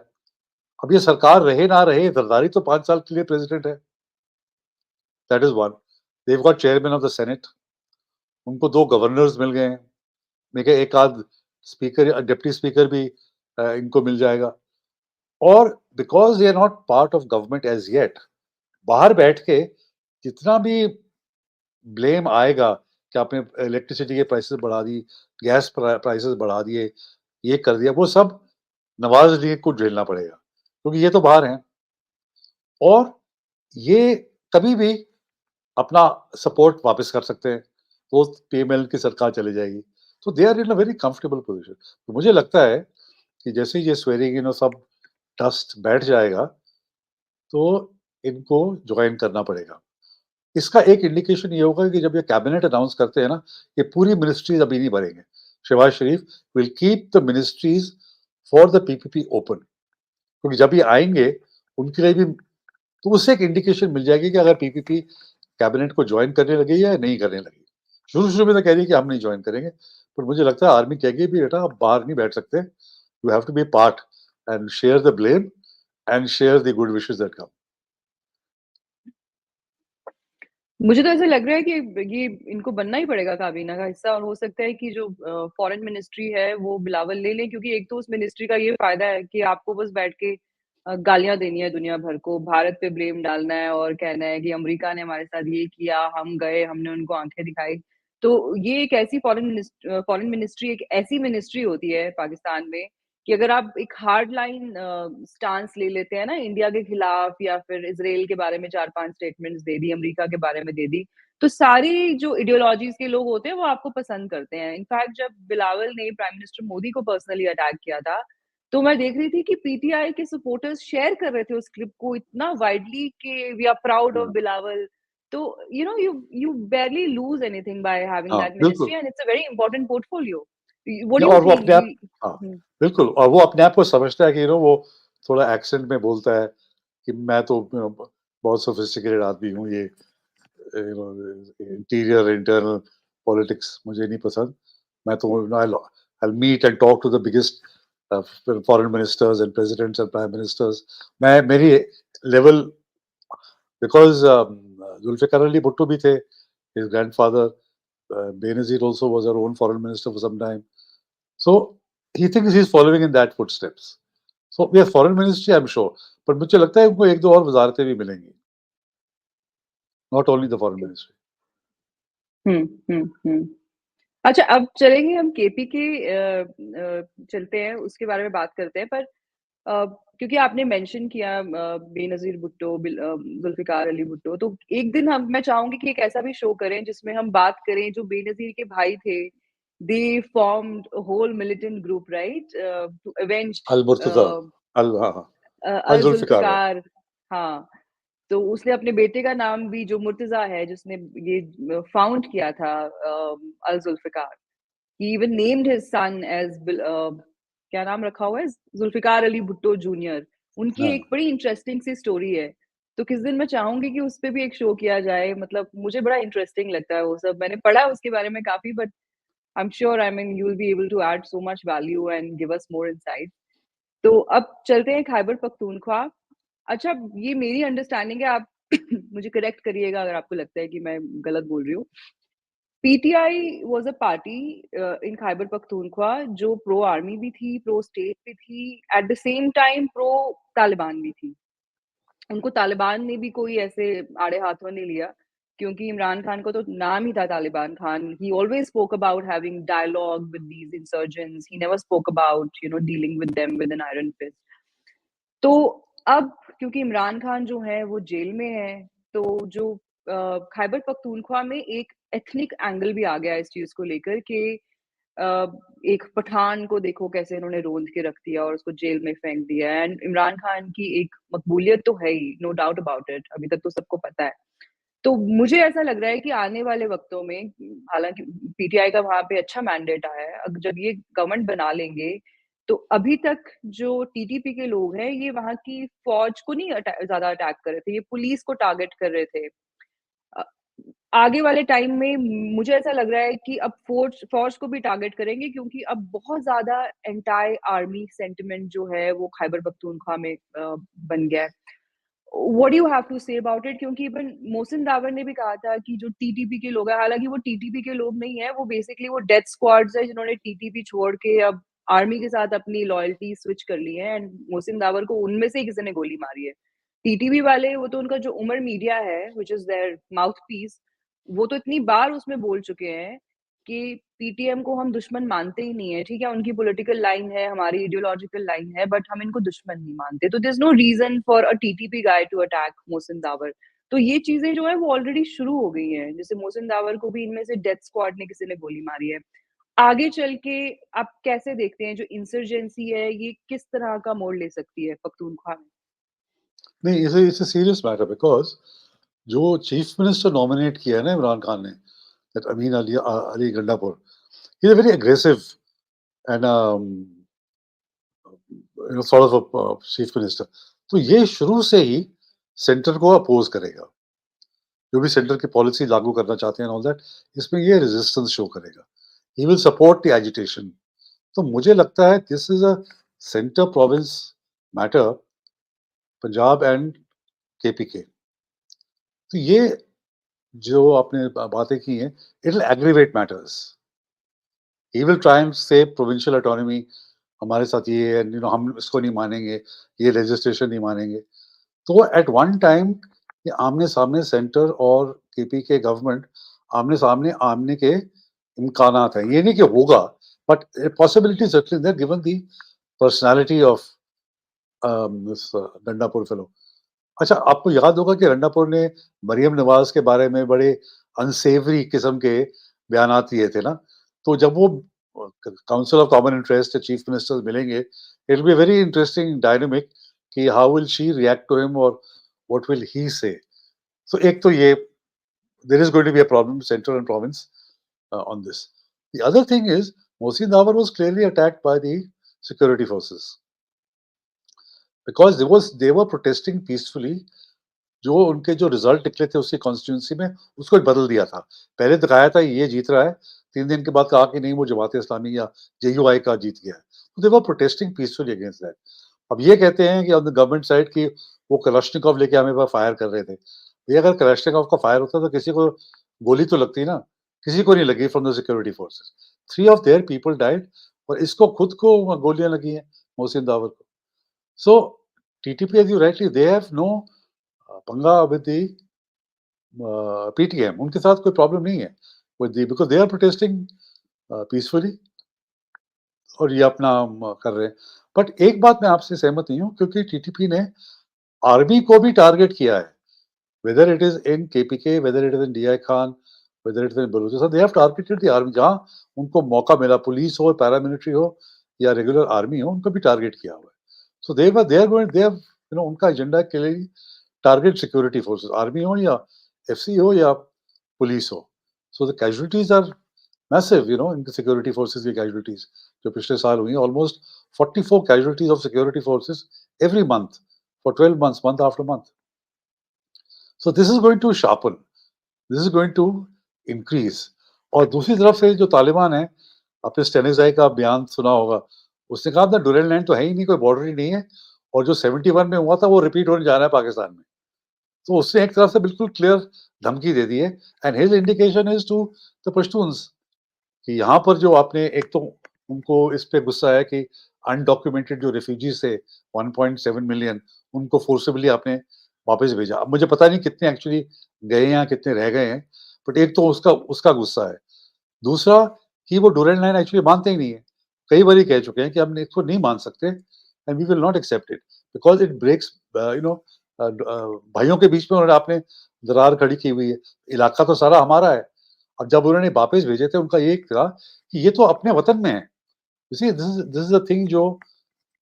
अब ये सरकार रहे ना रहे, जरदारी तो 5 साल के लिए प्रेसिडेंट है। That is one. They have got chairman of the senate, उनको 2 गवर्नर्स मिल गए हैं। मैं क्या एक आध स्पीकर, डिप्टी स्पीकर भी इनको मिल जाएगा। और because they are not part of government as yet, बाहर बैठ के जितना भी ब्लेम आएगा कि आपने इलेक्ट्रिसिटी के प्राइसेस बढ़ा दी, गैस प्राइसेस बढ़ा दिए, ये कर दिया, वो सब नवाज लीग को झेलना पड़ेगा, क्योंकि ये तो बाहर हैं, और ये कभी भी अपना सपोर्ट वापस कर सकते हैं, तो पीएमएल की सरकार चली जाएगी। तो they are in a very comfortable position. तो मुझे लगता है कि जैसे ही ये स्वेरिंग इन और सब डस्ट बैठ जाएगा, तो इनको जॉइन करना पड़ेगा। इसका एक इंडिकेशन ये होगा कि जब ये कैबिनेट अनाउंस करते हैं ना, ये पूरी मिनिस्ट्रीज अभी नहीं भरेंगे। Shahbaz Sharif will keep the ministries for the PPP open, क्योंकि जब ये आएंगे उनके लिए भी, तो उससे एक इंडिकेशन मिल जाएगी कि अगर पीपीपी कैबिनेट को ज्वाइन करने लगी या नहीं करने लगी। शुरू शुरू में तो कह रही कि हम नहीं ज्वाइन करेंगे, पर मुझे लगता है आर्मी कहेगी भी बेटा आप बाहर नहीं बैठ सकते, you have to be part and share the blame and share the good wishes that come. मुझे तो ऐसा लग रहा है कि ये इनको बनना ही पड़ेगा काबीना का हिस्सा, और हो सकता है कि जो फॉरेन मिनिस्ट्री है वो बिलावल ले लें, क्योंकि एक तो उस मिनिस्ट्री का ये फायदा है कि आपको बस बैठ के गालियां देनी है दुनिया भर को, भारत पे ब्लेम डालना है और कहना है कि अमेरिका ने हमारे साथ ये किया, हम गए, हमने उनको आंखें दिखाई। तो ये एक ऐसी फॉरेन मिनिस्ट्री एक ऐसी मिनिस्ट्री होती है पाकिस्तान में कि अगर आप एक हार्ड लाइन स्टांस ले लेते हैं ना इंडिया के खिलाफ, या फिर इजराइल के बारे में 4-5 स्टेटमेंट्स दे दी, अमेरिका के बारे में दे दी, तो सारी जो आइडियोलॉजीज के लोग होते हैं वो आपको पसंद करते हैं। इनफैक्ट जब बिलावल ने प्राइम मिनिस्टर मोदी को पर्सनली अटैक किया था, तो मैं देख रही थी कि पीटीआई के सपोर्टर्स शेयर कर रहे थे उस क्लिप को इतना वाइडली कि we are proud of Bilawal. तो you barely lose anything by having हाँ, that बिल्कुल। ministry, and it's a very important portfolio. What नहीं, do you और वो think? अपने आप, हाँ, बिल्कुल, और वो अपने आप को समझता है कि वो थोड़ा एक्सेंट में बोलता है कि मैं तो बहुत सोफिस्टिकेटेड आदमी हूँ, ये इंटीरियर, इंटरनल पॉलिटिक्स मुझे नहीं पसंद। मैं तो I'll meet and talk to the biggest foreign ministers and presidents and prime ministers. मैं मेरी लेवल, बिकॉज़ जुल्फ़िकार अली भुट्टो भी थे, his grandfather, Benazir also was our own foreign minister for some time. So he thinks he's following in that footsteps. So yes, foreign ministry I'm sure, पर मुझे लगता है उनको 1-2 और वज़ारतें भी मिलेंगी, not only the foreign ministry. Hmm, hmm, हुँ। अच्छा, अब चलेंगे हम केपी के चलते हैं, उसके बारे में बात करते हैं। पर क्योंकि आपने मेंशन किया बेनज़ीर भुट्टो, ज़ुल्फ़िकार अली भुट्टो, तो एक दिन हम मैं चाहूँगी कि एक ऐसा भी शो करें जिसमें हम बात करें जो बेनज़ीर के भाई थे, they formed a whole militant group, right? To avenge Al Murtaza, a Al हाँ, हाँ, अल अल जुल्फ़िकार, हाँ। ज़ुल्फ़िकार। हाँ। तो उसने अपने बेटे का नाम भी जो मुर्तज़ा है जिसने ये फाउंड किया था अल ज़ुल्फ़िकार, ही even named his son as क्या नाम रखा हुआ है? ज़ुल्फ़िकार अली भुट्टो जूनियर। उनकी हाँ। एक बड़ी इंटरेस्टिंग सी स्टोरी है। तो किसी दिन मैं चाहूँगी कि उस पे भी एक शो किया जाए, मतलब मुझे बड़ा इंटरेस्टिंग लगता है वो सब। मैंने पढ़ा उसके बारे में काफ़ी, but I am sure, I mean, you will be able to add so much value and give us more insight. तो अब चलते हैं खैबर पख्तूनख्वा। अच्छा, ये मेरी अंडरस्टैंडिंग है, आप मुझे करेक्ट करिएगा अगर आपको लगता है कि मैं गलत बोल रही हूँ। पीटीआई वाज़ अ पार्टी इन खैबर पख्तूनख्वा जो प्रो आर्मी भी थी, प्रो स्टेट भी थी, at the same time pro Taliban भी थी। उनको तालिबान ने भी कोई ऐसे आड़े हाथों नहीं लिया, क्योंकि इमरान खान को तो नाम ही था Taliban Khan. He always spoke about having dialogue with these insurgents, he never spoke about, dealing with them with an iron fist. तो अब क्योंकि इमरान खान जो है वो जेल में है, तो जो खैबर पख्तूनख्वा में एक एथनिक एंगल भी आ गया इस चीज़ को लेकर कि अ, एक पठान को देखो कैसे इन्होंने रोंद के रख दिया और उसको जेल में फेंक दिया। एंड इमरान खान की एक मकबूलियत तो है ही, नो डाउट अबाउट इट, अभी तक तो सबको पता है। तो मुझे ऐसा लग रहा है कि आने वाले वक़्तों में, हालाँकि पीटीआई का वहाँ पे अच्छा मैंडेट आया है, अब जब ये गवर्नमेंट बना लेंगे, तो अभी तक जो टीटीपी के लोग हैं, ये वहाँ की फ़ौज को नहीं ज़्यादा अटैक कर रहे थे, ये पुलिस को टारगेट कर रहे थे। अ, आगे वाले टाइम में मुझे ऐसा लग रहा है कि अब फ़ौज फ़ौज को भी टारगेट करेंगे, क्योंकि अब बहुत ज़्यादा एंटी आर्मी सेंटिमेंट जो है, वो खैबर पख्तूनख्वा में बन गया है। What do you have to say about it? क्योंकि इवन मोहसिन दावर ने भी कहा था कि जो टीटीपी के लोग हैं, हालाँकि वो टीटीपी के लोग नहीं है, वो बेसिकली वो डेथ स्क्वाड्स है जिन्होंने टीटीपी छोड़ के अब आर्मी के साथ अपनी लॉयल्टी स्विच कर ली है, एंड मोहसिन दावर को उनमें से ही किसी ने गोली मारी है। टीटीपी वाले, वो तो उनका जो उमर मीडिया है, व्हिच इज़ देयर माउथपीस, वो तो इतनी बार उसमें बोल चुके हैं कि पीटीएम को हम दुश्मन मानते ही नहीं है, ठीक है? उनकी पॉलिटिकल लाइन है, हमारी आइडियोलॉजिकल लाइन है, बट हम इनको दुश्मन नहीं मानते। तो there is no reason for a TTP guy to attack Mohsin Dawar. तो ये चीज़ें जो है वो ऑलरेडी शुरू हो गई हैं। जैसे मोहसिन दावर को भी इनमें से डेथ स्क्वाड ने किसी ने गोली मारी है। आगे चल के आप कैसे देखते हैं जो इंसर्जेंसी है, ये किस तरह का मोड़ ले सकती है पख्तूनख्वा में? नहीं, it's a serious matter because जो चीफ मिनिस्टर नॉमिनेट किया है ना इमरान खान ने, that Amin Ali Gandapur, he is a very aggressive and sort of chief minister. तो ये शुरू से ही सेंटर को अपोज करेगा। जो भी सेंटर की पॉलिसी लागू करना चाहते हैं ऑल दैट, इसमें ये रेजिस्टेंस शो करेगा। He will support the agitation. तो मुझे लगता है this is a centre province matter, Punjab and KPK. तो ये जो आपने बातें की हैं, it will aggravate matters. He will try and से प्रोविंशियल ऑटोनॉमी हमारे साथ ये है, हम इसको नहीं मानेंगे, ये लेजिस्लेशन नहीं मानेंगे। तो एट वन टाइम ये आमने-सामने सेंटर और केपी के गवर्नमेंट आमने-सामने आमने के इम्कानात हैं। ये नहीं कि होगा, but possibility certainly there given the personality of this Gandapur fellow. अच्छा, आपको याद होगा कि रंडापुर ने मरियम नवाज़ के बारे में बड़े अनसेवरी किस्म के बयानात दिए थे ना, तो जब वो council of common interest chief ministers मिलेंगे, it will be very interesting dynamic कि how will she react to him और what will he say. So एक तो ये there is going to be a problem central and province on this. The other thing is Mohsin Dawar was clearly attacked by the security forces because they were protesting peacefully. जो उनके जो result निकले थे उसकी constituency में, उसको बदल दिया था। पहले दिखाया था ये जीत रहा है, 3 दिन के बाद कहा कि नहीं वो जमात इस्लामी या जेयूआई का जीत गया है। तो दे were protesting peacefully against that. अब ये कहते हैं कि ऑन द गवर्नमेंट साइड कि वो कलशनिकोव लेके हमें पर फायर कर रहे थे। भैया अगर कलशनिकोव का फायर होता तो किसी को गोली तो लगती ना, किसी को नहीं लगी from the security forces. 3 of their people died और इसको खुद को गोलियां लगी हैं, मोहसिन दावर को। So TTP as you rightly they have no पंगा विद द पीटीएम। उनके साथ कोई प्रॉब्लम नहीं है with the because they are protesting peacefully और ये अपना कर रहे हैं। बट एक बात मैं आपसे सहमत नहीं हूँ क्योंकि टीटीपी ने आर्मी को भी टारगेट किया है। Whether it is in KPK, whether it is in DI Khan, whether it is in Baluchistan, they have targeted the army। जहाँ उनको मौका मिला, पुलिस हो, पैरामिलिट्री हो या रेगुलर आर्मी हो, उनको भी टारगेट किया हुआ है। So they are going, they have, उनका agenda clearly target security forces, army हो या FC हो या police हो. So the casualties are massive, you know, in the security forces की casualties जो पिछले साल हुई, almost 44 casualties of security forces every month for 12 months, month after month. So this is going to sharpen, this is going to increase. और दूसरी तरफ से जो तालिबान है, आपने स्टेनिज़ाई का बयान सुना होगा, उसने कहा था डुरल लैंड तो है ही नहीं, कोई बॉर्डर ही नहीं है, और जो 71 में हुआ था वो रिपीट होने जा रहा है पाकिस्तान में. तो उसने एक तरफ से बिल्कुल क्लियर धमकी दे दी है, and his indication is to the Pashtuns कि यहाँ पर जो आपने, एक तो उनको इस पे गुस्सा है कि अनडॉक्यूमेंटेड जो रेफ्यूजीज थे 1.7 मिलियन, उनको फोर्सिबली आपने वापस भेजा. अब मुझे पता नहीं कितने एक्चुअली गए हैं, कितने रह गए हैं, बट एक तो उसका उसका गुस्सा है. दूसरा कि वो डुरल लाइन एक्चुअली मानते ही नहीं है. कई बार कह चुके हैं कि हम इसको नहीं मान सकते, and we will not accept it because it breaks, you know, भाइयों के बीच में उन्होंने आपने दरार खड़ी की हुई है. इलाका तो सारा हमारा है. अब जब उन्होंने वापस भेजे थे, उनका ये था कि ये तो अपने वतन में है. दिस इज द थिंग जो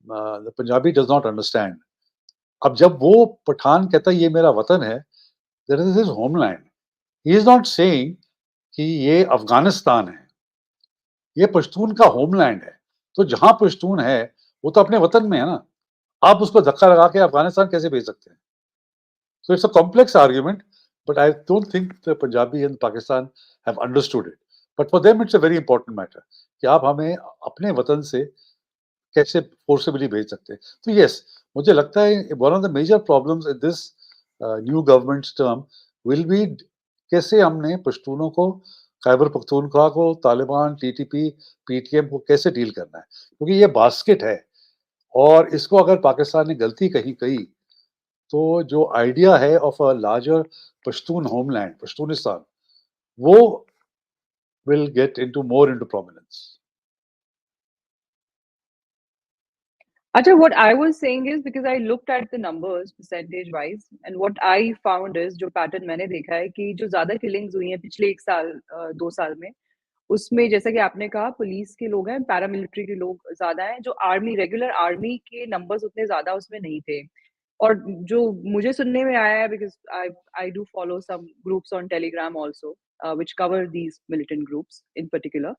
the Punjabi does not understand. अब जब वो पठान कहता है ये मेरा वतन है, that is his homeland. He is not saying कि ये अफगानिस्तान है, ये पश्तून का होमलैंड है. तो जहां पश्तून है वो तो अपने वतन में है ना. आप उसको धक्का लगा के अफगानिस्तान कैसे भेज सकते हैं? So it's a complex argument, but I don't think the Punjabi and Pakistan have understood it. But for them, it's a very important matter कि आप हमें अपने वतन से कैसे फोर्सिबली भेज सकते हैं. तो yes, मुझे लगता है one of the major problems in this new government's term will be कैसे हमने पश्तूनों को, खैबर पख्तूनख्वा को, तालिबान, टीटीपी, पीटीएम को कैसे डील करना है, क्योंकि ये बास्केट है. और इसको अगर पाकिस्तान ने गलती कहीं कही, तो जो आइडिया है of a larger Pashtun homeland, Pashtunistan, वो will get into more into prominence. Acha, what I was saying is because I looked at the numbers percentage wise and what I found is जो पैटर्न मैंने देखा है कि जो ज्यादा killings हुई हैं पिछले 1 साल 2 साल में, उसमें जैसा कि आपने कहा पुलिस के लोग हैं, पैरामिलिट्री के लोग ज्यादा हैं, जो आर्मी रेगुलर आर्मी के नंबर्स उतने ज्यादा उसमें नहीं थे. और जो मुझे सुनने में आया है because I I do follow some groups on Telegram also which cover these militant groups in particular,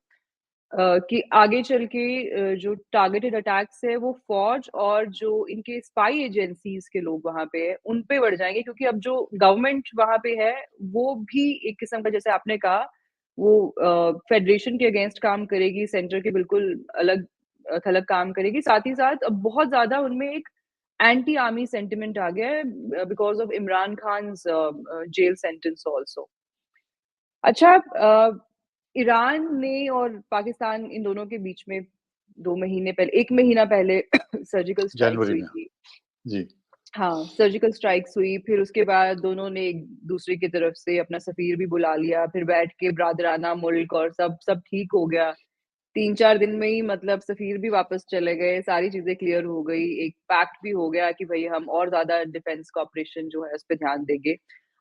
कि आगे चल के जो टारगेटेड अटैक्स है वो फौज और जो इनके स्पाई एजेंसीज के लोग वहां पे है उन पे बढ़ जाएंगे, क्योंकि अब जो गवर्नमेंट वहां पे है वो भी एक किस्म का, जैसे आपने कहा, वो फेडरेशन के अगेंस्ट काम करेगी, सेंटर के बिल्कुल अलग थलग काम करेगी. साथ ही साथ अब बहुत ज्यादा उनमें एक एंटी आर्मी सेंटिमेंट आ गया है because of Imran Khan jail sentence also. अच्छा, ईरान ने और पाकिस्तान इन दोनों के बीच में 2 महीने पहले 1 महीना पहले सर्जिकल स्ट्राइक्स जनवरी हुई में. थी. जी. हाँ, सर्जिकल स्ट्राइक्स हुई, फिर उसके बाद दोनों ने एक-दूसरे की तरफ से अपना सफ़ीर भी बुला लिया, फिर बैठ के ब्रादराना मुल्क और सब सब ठीक हो गया. 3-4 दिन में ही मतलब सफ़ीर भी वापस चले गए, सारी चीज़ें क्लियर हो गई, एक पैक्ट भी हो गया कि भई हम और ज़्यादा डिफेंस कोऑपरेशन जो है उस पे ध्यान देंगे.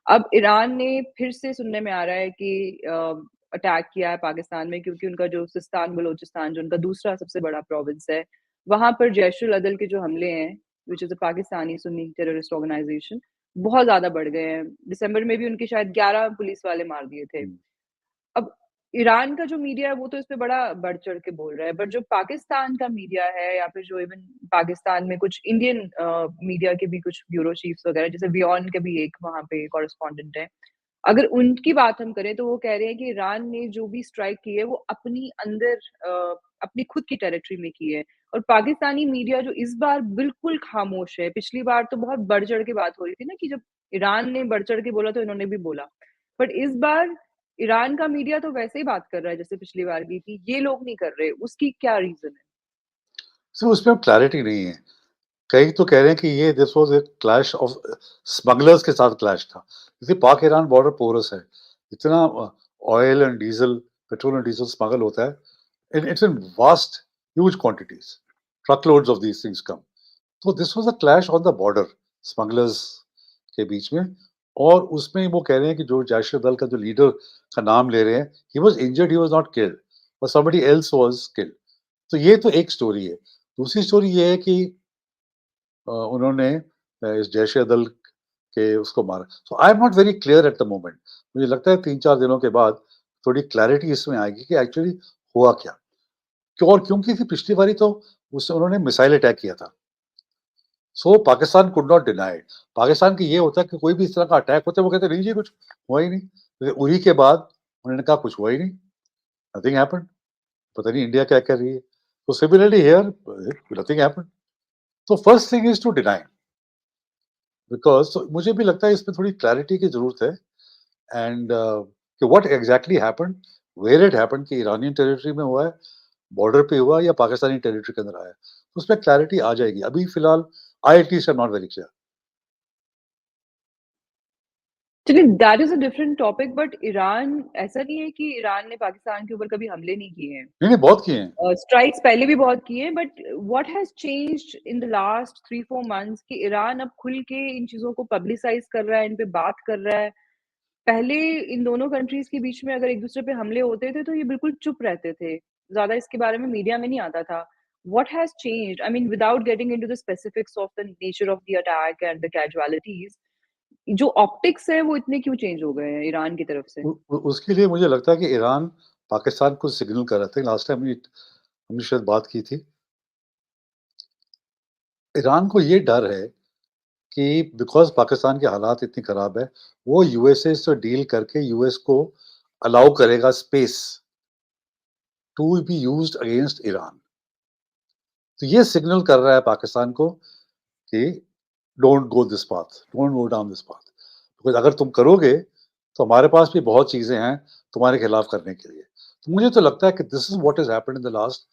अब ईरान ने फिर से सुनने में आ रहा है कि अटैक किया है पाकिस्तान में, क्योंकि उनका जो सिस्तान बलूचिस्तान जो उनका दूसरा सबसे बड़ा प्रोविंस है, वहाँ पर जैश-उल-अदल के जो हमले हैं, which is a Pakistani Sunni terrorist organisation, बहुत ज़्यादा बढ़ गए हैं. दिसंबर में भी उनके शायद 11 पुलिस वाले मार दिए थे. अब ईरान का जो मीडिया है वो तो इस पे बड़ा बढ़-चढ़ के बोल रहा है, बट जो पाकिस्तान का मीडिया है या फिर जो इवन पाकिस्तान में कुछ इंडियन मीडिया के भी कुछ ब्यूरो चीफ्स वगैरह, जैसे वियॉन के भी एक वहाँ पे कॉरेस्पॉन्डेंट हैं. अगर उनकी बात हम करें तो वो कह रहे हैं कि ईरान ने जो भी स्ट्राइक की है वो अपनी अंदर अपनी खुद की टेरिटरी में की है. और पाकिस्तानी मीडिया जो इस बार बिल्कुल खामोश है. पिछली बार तो बहुत बढ़-चढ़ के बात हो रही थी ना कि जब ईरान ने बढ़-चढ़ के बोला तो इन्होंने भी बोला. बट इस बार ईरान का मीडिया तो वैसे ही बात कर रहा है जैसे पिछली बार भी थी, ये लोग नहीं कर रहे, उसकी क्या रीज़न है? सो उसमें क्लैरिटी नहीं है. कई तो कह रहे हैं कि ये this was a clash of smugglers के साथ क्लैश था. क्योंकि पाक-ईरान बॉर्डर पोरस है. इतना oil and diesel, petrol and diesel smuggle होता है. It's in vast huge quantities. Truckloads of these things come. तो this was a clash on the border, smugglers के बीच में. और उसमें वो कह रहे हैं कि जो जैश-ए-दल का जो लीडर का नाम ले रहे हैं, he was injured, he was not killed, but somebody else was killed. तो ये तो एक स्टोरी है. दूसरी स्टोरी ये है कि उन्होंने इस जैश-ए-दल कि उसको मारा। So I am not very clear at the moment. मुझे लगता है 3-4 दिनों के बाद थोड़ी क्लैरिटी इसमें आएगी कि एक्चुअली हुआ क्या? क्यों और क्योंकि थी पिछली बारी तो उससे उन्होंने मिसाइल अटैक किया था। So Pakistan could not deny it. Pakistan की ये होता है कि कोई भी इस तरह का अटैक होता है, वो कहते हैं, "नहीं जी, कुछ हुआ ही नहीं।" फिर उरी के बाद उन्होंने कहा, "कुछ हुआ ही नहीं, नथिंग हैपेंड।" पता नहीं इंडिया क्या कर रही है। तो सिमिलरली हियर नथिंग हैपेंड। तो first thing is to deny because मुझे भी लगता है इसमें थोड़ी क्लैरिटी की ज़रूरत है एंड कि what exactly happened, where it happened कि ईरानियन टेरिटरी में हुआ है, बॉर्डर पे हुआ या पाकिस्तानी टेरिटरी के अंदर आया। तो उसमें क्लैरिटी आ जाएगी। अभी फिलहाल I at least am not very clear. चलिए that is a different topic but Iran ऐसा नहीं है कि ईरान ने पाकिस्तान के ऊपर कभी हमले नहीं किए हैं। नहीं, नहीं बहुत किए हैं। स्ट्राइक्स पहले भी बहुत किए हैं but what has changed in the last 3-4 months कि ईरान अब खुल के इन चीज़ों को पब्लिसाइज़ कर रहा है, इन पे बात कर रहा है। पहले इन दोनों कंट्रीज़ के बीच में अगर एक-दूसरे पे हमले होते थे तो ये बिल्कुल चुप रहते थे। ज़्यादा इसके बारे में मीडिया में नहीं आता था। What has changed? I mean without getting into the specifics of the nature of the attack and the casualties जो ऑप्टिक्स है वो इतने क्यों चेंज हो गए हैं ईरान की तरफ से? उसके लिए मुझे लगता है कि ईरान पाकिस्तान को सिग्नल कर रहा था। लास्ट टाइम हमने शायद बात की थी। ईरान को ये डर है कि बिकॉज़ पाकिस्तान के हालात इतने खराब है, वो यूएसए से डील करके यूएस को अलाउ करेगा space to be used against Iran. तो ये सिग्नल कर रहा है पाकिस्तान को कि don't go this path, don't go down this path. Because अगर तुम करोगे, तो हमारे पास भी बहुत चीज़ें हैं तुम्हारे खिलाफ करने के लिए। तो मुझे तो लगता है कि this is what has happened in the last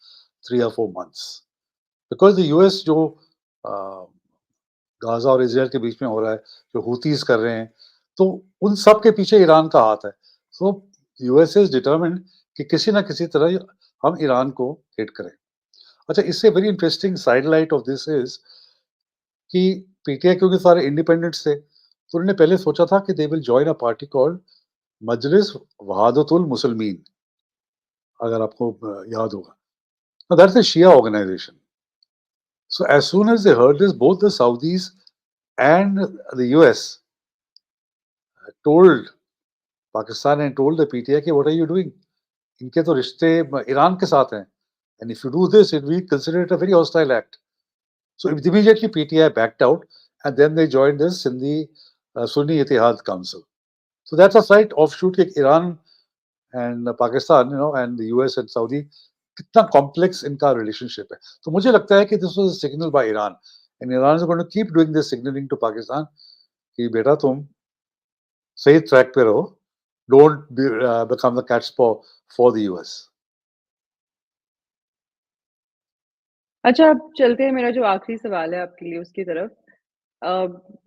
3 और 4 मंथ्स। बिकॉज़ द यूएस जो अ, गाज़ा और इज़राइल के बीच में हो रहा है, जो हूथीज़ कर रहे हैं, तो उन सब के पीछे ईरान का हाथ है। सो यूएसए इज़ डिटरमिन्ड कि किसी न किसी तरह हम ईरान को हिट करें। अच्छा, इससे very interesting side light of this is कि पीटीआई क्योंकि सारे इंडिपेंडेंट्स थे, तो उन्होंने पहले सोचा था कि they will join a party called Majlis Wahdatul Muslimeen, अगर आपको याद होगा। Now that's a Shia organization. So as soon as they heard this, both the Saudis and the US told Pakistan and told the PTI कि what are you doing? इनके तो रिश्ते Iran के साथ हैं, and if you do this, it we consider it a very hostile act. So immediately PTI backed out, and then they joined this in the Sunni Ittihad Council. So that's a slight offshoot कि Iran and Pakistan, and the US and Saudi कितना complex इनका relationship है। तो मुझे लगता है कि this was a signal by Iran and Iran is going to keep doing this signalling to Pakistan कि बेटा तुम सही ट्रैक पे रहो, don't become the cat's paw for the US. अच्छा अब चलते हैं मेरा जो आखिरी सवाल है आपके लिए उसकी तरफ। अ,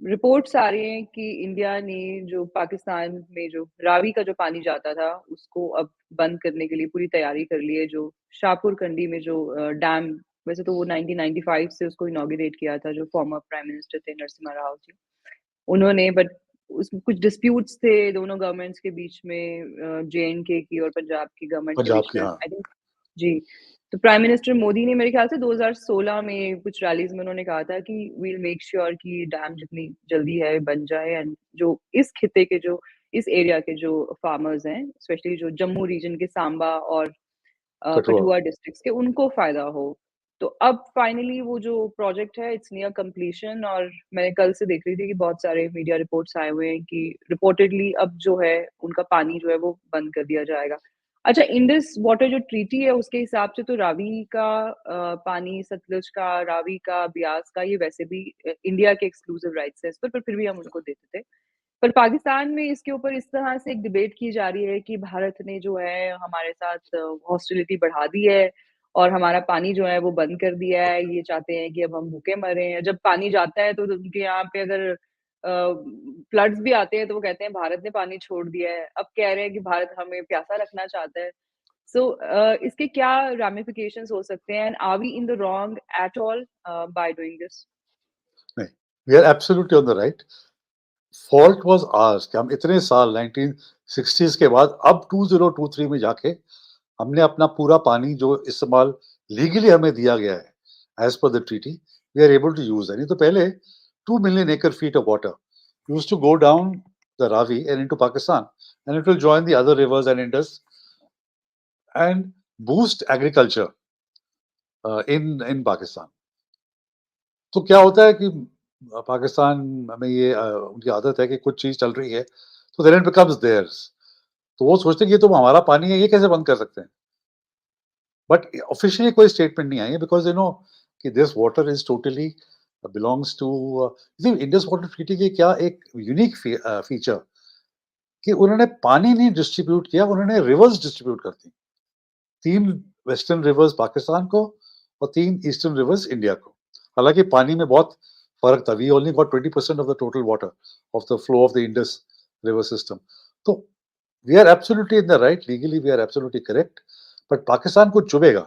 रिपोर्ट्स आ रही हैं कि इंडिया ने जो पाकिस्तान में जो रावी का जो पानी जाता था, उसको अब बंद करने के लिए पूरी तैयारी कर ली है। जो शाहपुर कंडी में जो डैम वैसे तो वो 1995 से उसको इनॉग्रेट किया था, जो फॉर्मर प्राइम मिनिस्टर थे नरसिम्हा राव जी। उन्होंने बट उसमें कुछ डिस्प्यूट्स थे दोनों गवर्नमेंट्स के बीच में जे-एंड-के की और पंजाब की गवर्नमेंट के पंजाब बीच की, में हाँ। आई थिंक जी। तो प्राइम मिनिस्टर मोदी ने मेरे ख्याल से 2016 में कुछ रैलीज़ में उन्होंने कहा था कि वी विल मेक श्योर कि डैम जितनी जल्दी है बन जाए एंड जो इस खित्ते के जो इस एरिया के जो फार्मर्स हैं, स्पेशली जो जम्मू रीजन के सांबा और कठुआ। कठुआ डिस्ट्रिक्ट्स के उनको फ़ायदा हो। तो अब फाइनली वो जो प्रोजेक्ट है इट्स नियर कंप्लीशन और मैं कल से देख रही थी कि बहुत सारे मीडिया रिपोर्ट्स आए हुए हैं कि रिपोर्टेडली अब जो है उनका पानी जो है वो बंद कर दिया जाएगा। अच्छा इंडस वाटर जो ट्रीटी है उसके हिसाब से तो रावी का पानी, सतलुज का, रावी का, ब्यास का ये वैसे भी इंडिया के एक्सक्लूसिव राइट्स है इस पर फिर भी हम उनको देते थे। पर पाकिस्तान में इसके ऊपर इस तरह से एक डिबेट की जा रही है कि भारत ने जो है हमारे साथ हॉस्टिलिटी बढ़ा दी है और हमारा पानी जो है वो बंद कर दिया है। ये चाहते हैं कि अब हम भूखे मरें। जब पानी जाता है तो उनके यहाँ पे अगर फ्लड्स भी आते हैं तो वो कहते हैं भारत ने पानी छोड़ दिया है। अब कह रहे हैं कि भारत हमें प्यासा रखना चाहता है। सो इसके क्या रामिफिकेशंस हो सकते हैं and are we in the wrong at all by doing this? नहीं, we are absolutely on the right. Fault was ours कि हम इतने साल 1960s के बाद अब 2023 में जाके हमने अपना पूरा पानी जो इस्तेमाल लीगली हमें दिया गया है as per the treaty, we are able to use नहीं तो पहले 2 million acre feet of water used to go down the Ravi and into Pakistan, and it will join the other rivers and Indus and boost agriculture in Pakistan. तो क्या होता है कि पाकिस्तान में ये उनकी आदत है कि कुछ चीज चल रही है, तो देन इट बिकम्स देयर्स. तो वो सोचते हैं कि ये तो हमारा पानी है, ये कैसे बंद कर सकते हैं. बट ऑफिशियली कोई स्टेटमेंट नहीं आई है, बिकॉज यू नो कि this water is totally belongs to Indus water treaty की क्या एक यूनिक फीचर कि उन्होंने पानी नहीं डिस्ट्रीब्यूट किया, उन्होंने रिवर्स डिस्ट्रीब्यूट कर दी. 3 वेस्टर्न रिवर्स पाकिस्तान को और 3 ईस्टर्न रिवर्स इंडिया को. हालांकि पानी में बहुत फर्क था. We only got 20% of the total water of the flow of the Indus river system. तो we are absolutely in the right, legally we are absolutely correct, but Pakistan को चुभेगा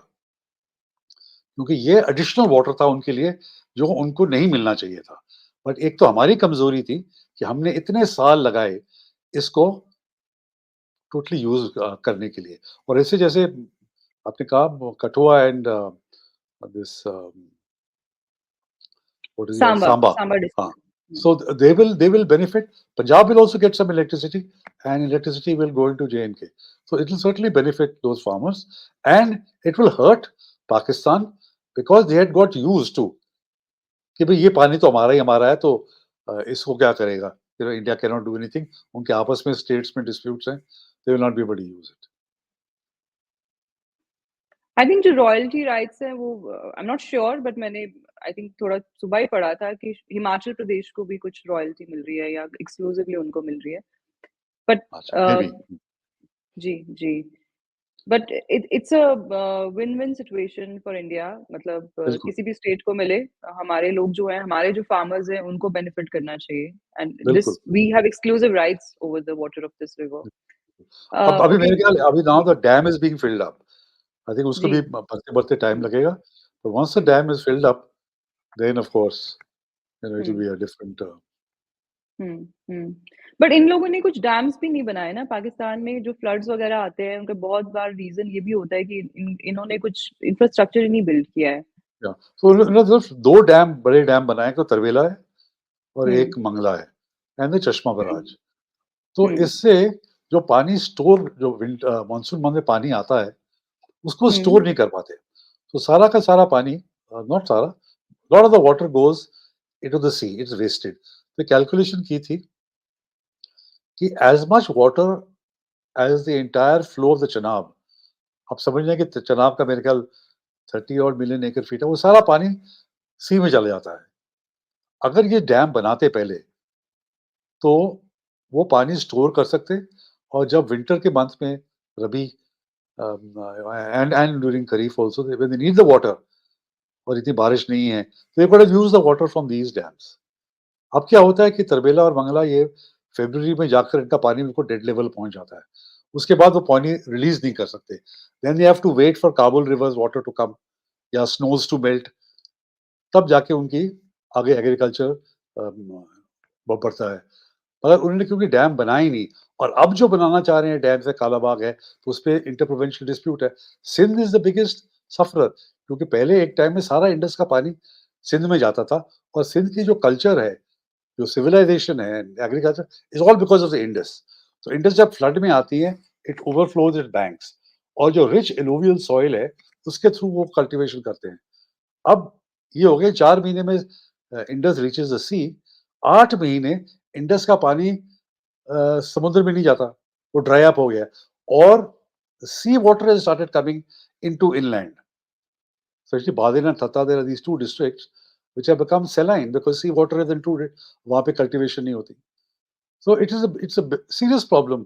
क्योंकि ये एडिशनल वाटर था उनके लिए जो उनको नहीं मिलना चाहिए था. बट एक तो हमारी कमजोरी थी कि हमने इतने साल लगाए इसको टोटली यूज करने के लिए. और ऐसे जैसे आपने कहा Kathua and this what is it? Samba, Samba. Samba हाँ. district. So they will benefit. Punjab will also get some electricity, and electricity will go into J&K. So it will certainly benefit those farmers, and it will hurt Pakistan because they had got used to कि भाई ये पानी तो हमारा ही हमारा है, तो इसको क्या करेगा. You know, India cannot do anything. उनके आपस में states में disputes हैं. They will not be able to use it. I think जो रॉयल्टी राइट्स हैं वो आई एम नॉट श्योर, बट मैंने आई थिंक थोड़ा सुबह ही पढ़ा था कि हिमाचल प्रदेश को भी कुछ रॉयल्टी मिल रही है या एक्सक्लूसिवली उनको मिल रही है. बट अच्छा, maybe. जी जी, but it's a win win situation for India. मतलब बिल्कुल, किसी भी स्टेट को मिले, हमारे लोग जो हैं, हमारे जो फार्मर्स हैं, उनको बेनिफिट करना चाहिए. एंड बिल्कुल. This we have exclusive rights over the water of this river. अब अभी ओके. मेरे ख्याल अभी now the dam is being filled up. I think उसको जी. भी बढ़ते-बढ़ते टाइम लगेगा. But once the dam is filled up, then of course, you know, it will hmm be a different. But in लोगों ने कुछ डैम्स भी नहीं बनाए ना पाकिस्तान में. जो फ्लड्स वगैरह आते हैं, उनका बहुत बार रीजन ये भी होता है कि इन्होंने कुछ इंफ्रास्ट्रक्चर ही नहीं बिल्ड किया है. Yeah. So सिर्फ 2 डैम बड़े डैम बनाए, तो तरवेला है और हम्म एक मंगला है एंड चश्मा बराज. तो हम्म इससे जो पानी स्टोर जो मानसून मंथ में पानी आता है उसको हम्म स्टोर नहीं कर पाते. तो सारा का सारा पानी, नॉट सारा, lot of the water goes into the sea, it's wasted. तो कैलकुलेशन की थी कि as much water as the entire flow of the Chenab, आप समझ लें कि चनाब का मेरे ख्याल 30 और मिलियन एकड़ फीट है, वो सारा पानी सी में चला जाता है. अगर ये डैम बनाते पहले तो वो पानी स्टोर कर सकते, और जब विंटर के मंथ में rabi and during kharif also when they need the water और इतनी बारिश नहीं है, तो they could have used the water from these dams. अब क्या होता है कि तरबेला और मंगला ये फरवरी में जाकर इनका पानी बिल्कुल डेड लेवल पहुंच जाता है. उसके बाद वो पानी रिलीज नहीं कर सकते. Then they have to wait for Kabul rivers water to come या स्नोज टू मेल्ट, तब जाके उनकी आगे एग्रीकल्चर बढ़ता है. मगर उन्होंने क्योंकि डैम बनाए ही नहीं, और अब जो बनाना चाह रहे हैं डैम से कालाबाग है, तो उस पे इंटर प्रोविंशियल डिस्प्यूट है. Sindh is the biggest sufferer, क्योंकि पहले एक टाइम में सारा इंडस का पानी सिंध में जाता था, और सिंध की जो कल्चर है, जो सिविलाइजेशन है, agriculture, is all because of the Indus. तो इंडस जब फ्लड में आती है, इट ओवरफ्लोज इट बैंक्स, और जो रिच एलुवियल सॉइल है उसके थ्रू वो कल्टीवेशन करते हैं. अब ये हो गए 4 महीने में इंडस रीचेज द सी. 8 महीने इंडस का पानी समुद्र में नहीं जाता, वो ड्राई अप हो गया, और sea water has started coming into inland, especially Badin and Thattadera, these 2 districts which have become saline because sea water is intruded. वहाँ पे cultivation नहीं होती. So it's a serious problem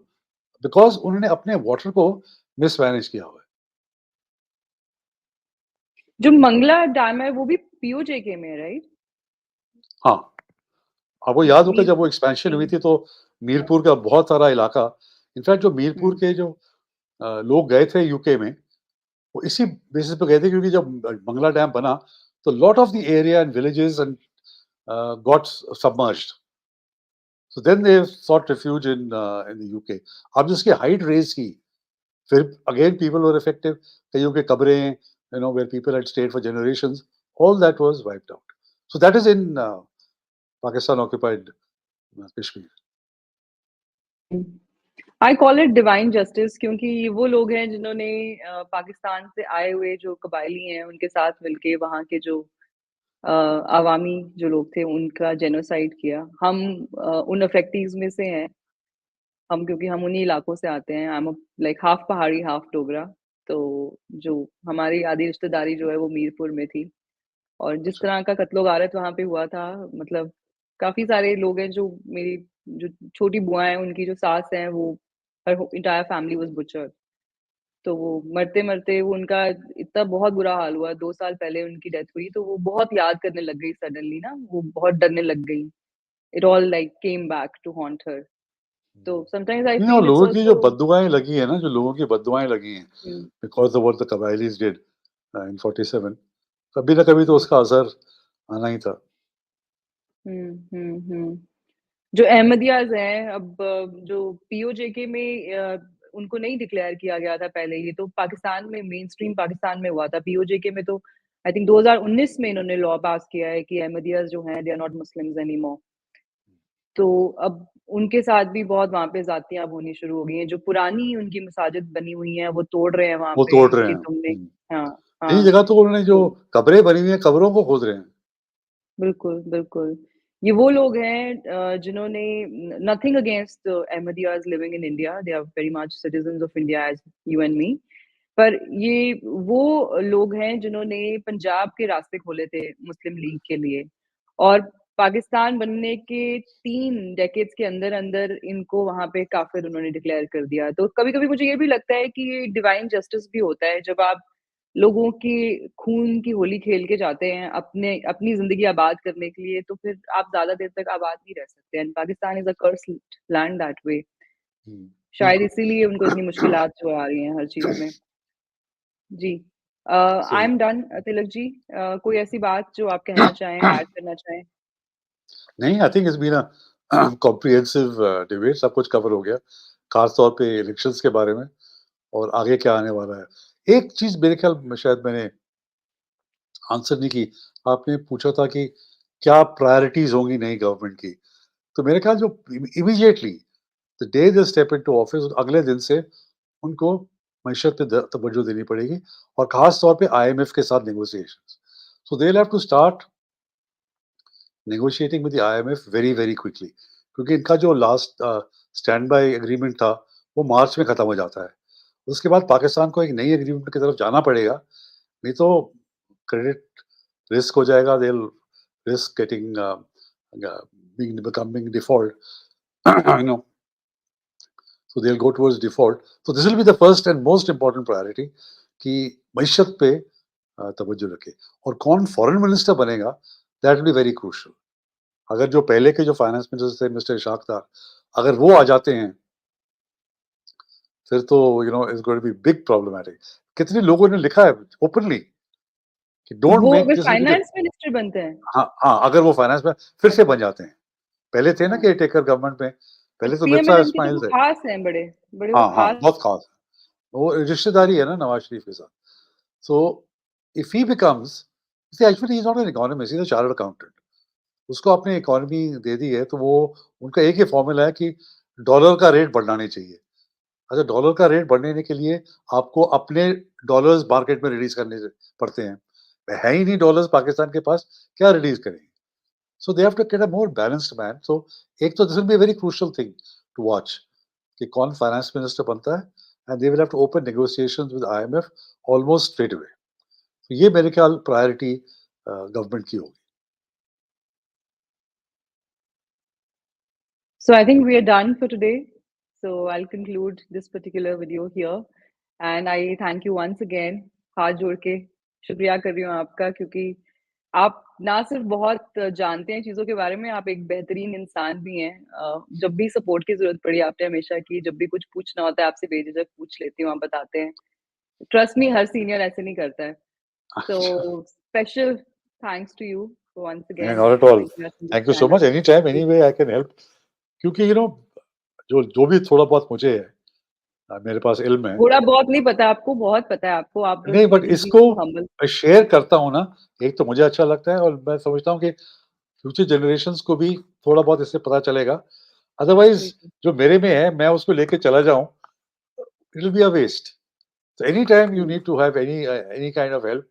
because उन्होंने अपने water को mismanage किया हुआ है. जो मंगला डैम है वो भी पीओजेके में है, राइट? हाँ, आपको याद होगा मीर जब वो एक्सपेंशन हुई थी तो मीरपुर का बहुत सारा इलाका, इनफैक्ट जो मीरपुर हम्म के जो लोग गए थे यूके में, वो इसी बेसिस पे गए थे क्योंकि जब मंगला डैम बना तो lot of the area and villages and got submerged. So then they sought refuge in the UK. अब जिसकी हाइट रेज की, फिर again people were affected. कईयों के कब्रें, you know, where people had stayed for generations, all that was wiped out. So that is in Pakistan occupied Kashmir. I call it divine justice, क्योंकि वो लोग हैं जिन्होंने पाकिस्तान से आए हुए जो कबायली हैं उनके साथ मिलके वहाँ के जो अवामी जो लोग थे उनका जेनोसाइड किया। हम उन अफेक्टीज में से हैं। हम, क्योंकि हम उन्हीं इलाकों से आते हैं। आई एम लाइक हाफ पहाड़ी हाफ डोगरा। तो जो हमारी आधी रिश्तेदारी जो है वो मीरपुर में थी। और जिस अच्छा, तरह का कत्लो गारत वहाँ पे हुआ था, मतलब काफ़ी सारे लोग हैं जो मेरी जो छोटी बुआ हैं, उनकी जो सास हैं, वो her entire family was butchered. तो वो मरते-मरते वो उनका इतना बहुत बुरा हाल हुआ, 2 साल पहले उनकी डेथ हुई, तो वो बहुत याद करने लग गई सडनली ना, वो बहुत डरने लग गई। It all like came back to haunt her. तो समटाइम्स आई नहीं, और फील इट्स लोगों की जो आल्सो। बददुआएँ लगी हैं ना, जो लोगों की बददुआएँ लगी हैं, हुँ, बिकॉज़ ऑफ व्हाट द कबायलीज़ डिड इन 47, कभी ना कभी तो हुँ, उसका असर आना ही था। हुँ, हुँ, हुँ। जो अहमदियाज़ हैं, अब जो पीओजेके में उनको नहीं डिक्लेयर किया गया था पहले, ये तो पाकिस्तान में मेनस्ट्रीम पाकिस्तान में हुआ था। पीओजेके में तो आई थिंक 2019 में इन्होंने लॉ पास किया है कि अहमदियाज़ जो हैं, they are not Muslims anymore. तो अब उनके साथ भी बहुत वहाँ पे ज़्यादतियाँ अब होनी शुरू हो गई हैं। जो पुरानी उनकी मसाजिद बनी हुई हैं, वो तोड़ रहे हैं वहाँ वो पे तोड़ रहे कि हैं। तुमने। हुँ। हाँ, नई हाँ। जगह तो उन्होंने जो तो कब्रें बनी हुई हैं, कब्रों को खोद रहे हैं। बिल्कुल, बिल्कुल। ये वो लोग हैं जिन्होंने nothing against Ahmadiyyas living in India, they are very much citizens of India as you and me. पर ये वो लोग हैं जिन्होंने पंजाब के रास्ते खोले थे मुस्लिम लीग के लिए। और पाकिस्तान बनने के 3 डेकेड्स के अंदर-अंदर इनको वहाँ पे काफ़िर उन्होंने डिक्लेयर कर दिया। तो कभी-कभी मुझे ये भी लगता है कि ये डिवाइन जस्टिस भी होता है, जब आप लोगों की खून की होली खेल के जाते हैं अपने अपनी ज़िंदगी आबाद करने के लिए, तो फिर आप ज़्यादा देर तक आबाद नहीं रह सकते। And Pakistan is a cursed land that way. हुँ, शायद बिल्कुल। इसीलिए उनको इतनी मुश्किलात जो आ रही हैं हर चीज़ में। जी। आई सही। Am done Tilak ji. कोई ऐसी बात जो आप कहना चाहें, ऐड करना चाहें? नहीं, I think it's been a comprehensive debate, सब कुछ कवर हो गया, खास तौर पे इलेक्शंस के बारे में और आगे क्या आने वाला है। एक चीज़ मेरे ख्याल में शायद मैंने आंसर नहीं की, आपने पूछा था कि क्या प्रायोरिटीज़ होंगी नई गवर्नमेंट की? तो मेरे ख्याल जो immediately the day they step into office, अगले दिन से उनको मईशत पे तवज्जो देनी पड़ेगी और खास तौर पे आईएमएफ के साथ negotiations. So they will have to start negotiating with the IMF very very quickly, क्योंकि इनका जो लास्ट स्टैंड बाय एग्रीमेंट था वो मार्च में खत्म हो जाता है। उसके बाद पाकिस्तान को एक नई एग्रीमेंट की तरफ जाना पड़ेगा, नहीं तो क्रेडिट रिस्क हो जाएगा, they will risk getting being becoming default, you know, so they'll go towards default. So this will be the first and most important priority कि मईशत पे तवज्जो रखे और कौन फॉरेन मिनिस्टर बनेगा, that will be very crucial. अगर जो पहले के जो फाइनेंस मिनिस्टर थे मिस्टर इशाक डार, अगर वो आ जाते हैं फिर तो you know it's going to be big problematic. कितने लोगों ने लिखा है ओपनली कि डोंट वो make way this into the, finance minister बनते हैं? हाँ हाँ, अगर वो फाइनेंस में फिर से बन जाते हैं। पहले थे ना हाँ, केयरटेकर गवर्नमेंट में, तो पहले तो मिर्जा पीएमएनएम के तो इस्माइल वो थे। ख़ास हैं बड़े, बड़े वो हाँ हाँ, ख़ास। बहुत खास है। वो रिश्तेदारी है ना नवाज शरीफ के साथ। So if he becomes, see actually he's not an economist, he's a chartered accountant. उसको आपने इकोनॉमी दे दी है तो वो उनका एक ही फॉर्मूला है कि डॉलर का रेट बढ़ना नहीं चाहिए। अच्छा, डॉलर का रेट बढ़ने के लिए आपको अपने डॉलर्स मार्केट में रिलीज़ करने पड़ते हैं। है ही नहीं डॉलर्स पाकिस्तान के पास, क्या रिलीज़ करेंगे? So they have to get a more balanced man. So एक तो this will be a very crucial thing to watch कि कौन फाइनेंस मिनिस्टर बनता है, and they will have to open negotiations with IMF almost straight away. तो ये मेरे ख्याल प्रायोरिटी गवर्नमेंट की होगी। So I think we are done for today. So I'll conclude this particular video here, and I thank you once again। हाथ जोड़ के शुक्रिया कर रही हूँ आपका, क्योंकि आप ना सिर्फ बहुत जानते हैं चीज़ों के बारे में, आप एक बेहतरीन इंसान भी हैं। जब भी सपोर्ट की ज़रूरत पड़ी आपने हमेशा की, जब भी कुछ पूछना होता है आपसे बेझिझक पूछ लेती हूँ, आप बताते हैं। ट्रस्ट मी, हर सीनियर ऐसे नहीं करता है। अच्छा, So special thanks to you once नहीं, again not at for all. joining us in this thank you so much, channel। Any time, any way I can help. क्योंकि यू नो जो जो भी थोड़ा बहुत मुझे है, मेरे पास इल्म है। थोड़ा बहुत नहीं पता आपको, बहुत पता है आपको, आप नहीं, बस बट कीजिए इसको तो हम्बल। शेयर करता हूँ ना, एक तो मुझे अच्छा लगता है और मैं समझता हूँ कि फ्यूचर जनरेशंस को भी थोड़ा बहुत इससे पता चलेगा। अदरवाइज़ जो मेरे में है, मैं उसको लेके चला जाऊँ, it will be a waste. So anytime you need to have any kind of help,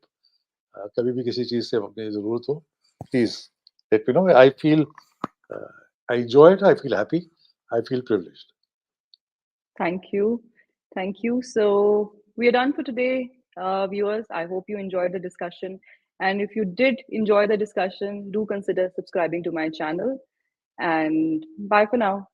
कभी भी किसी चीज़ से अपनी ज़रूरत हो, please let me know. I feel I enjoy it. I feel happy. I feel privileged. Thank you. Thank you. So we are done for today, viewers. I hope you enjoyed the discussion. And if you did enjoy the discussion, do consider subscribing to my channel. And bye for now.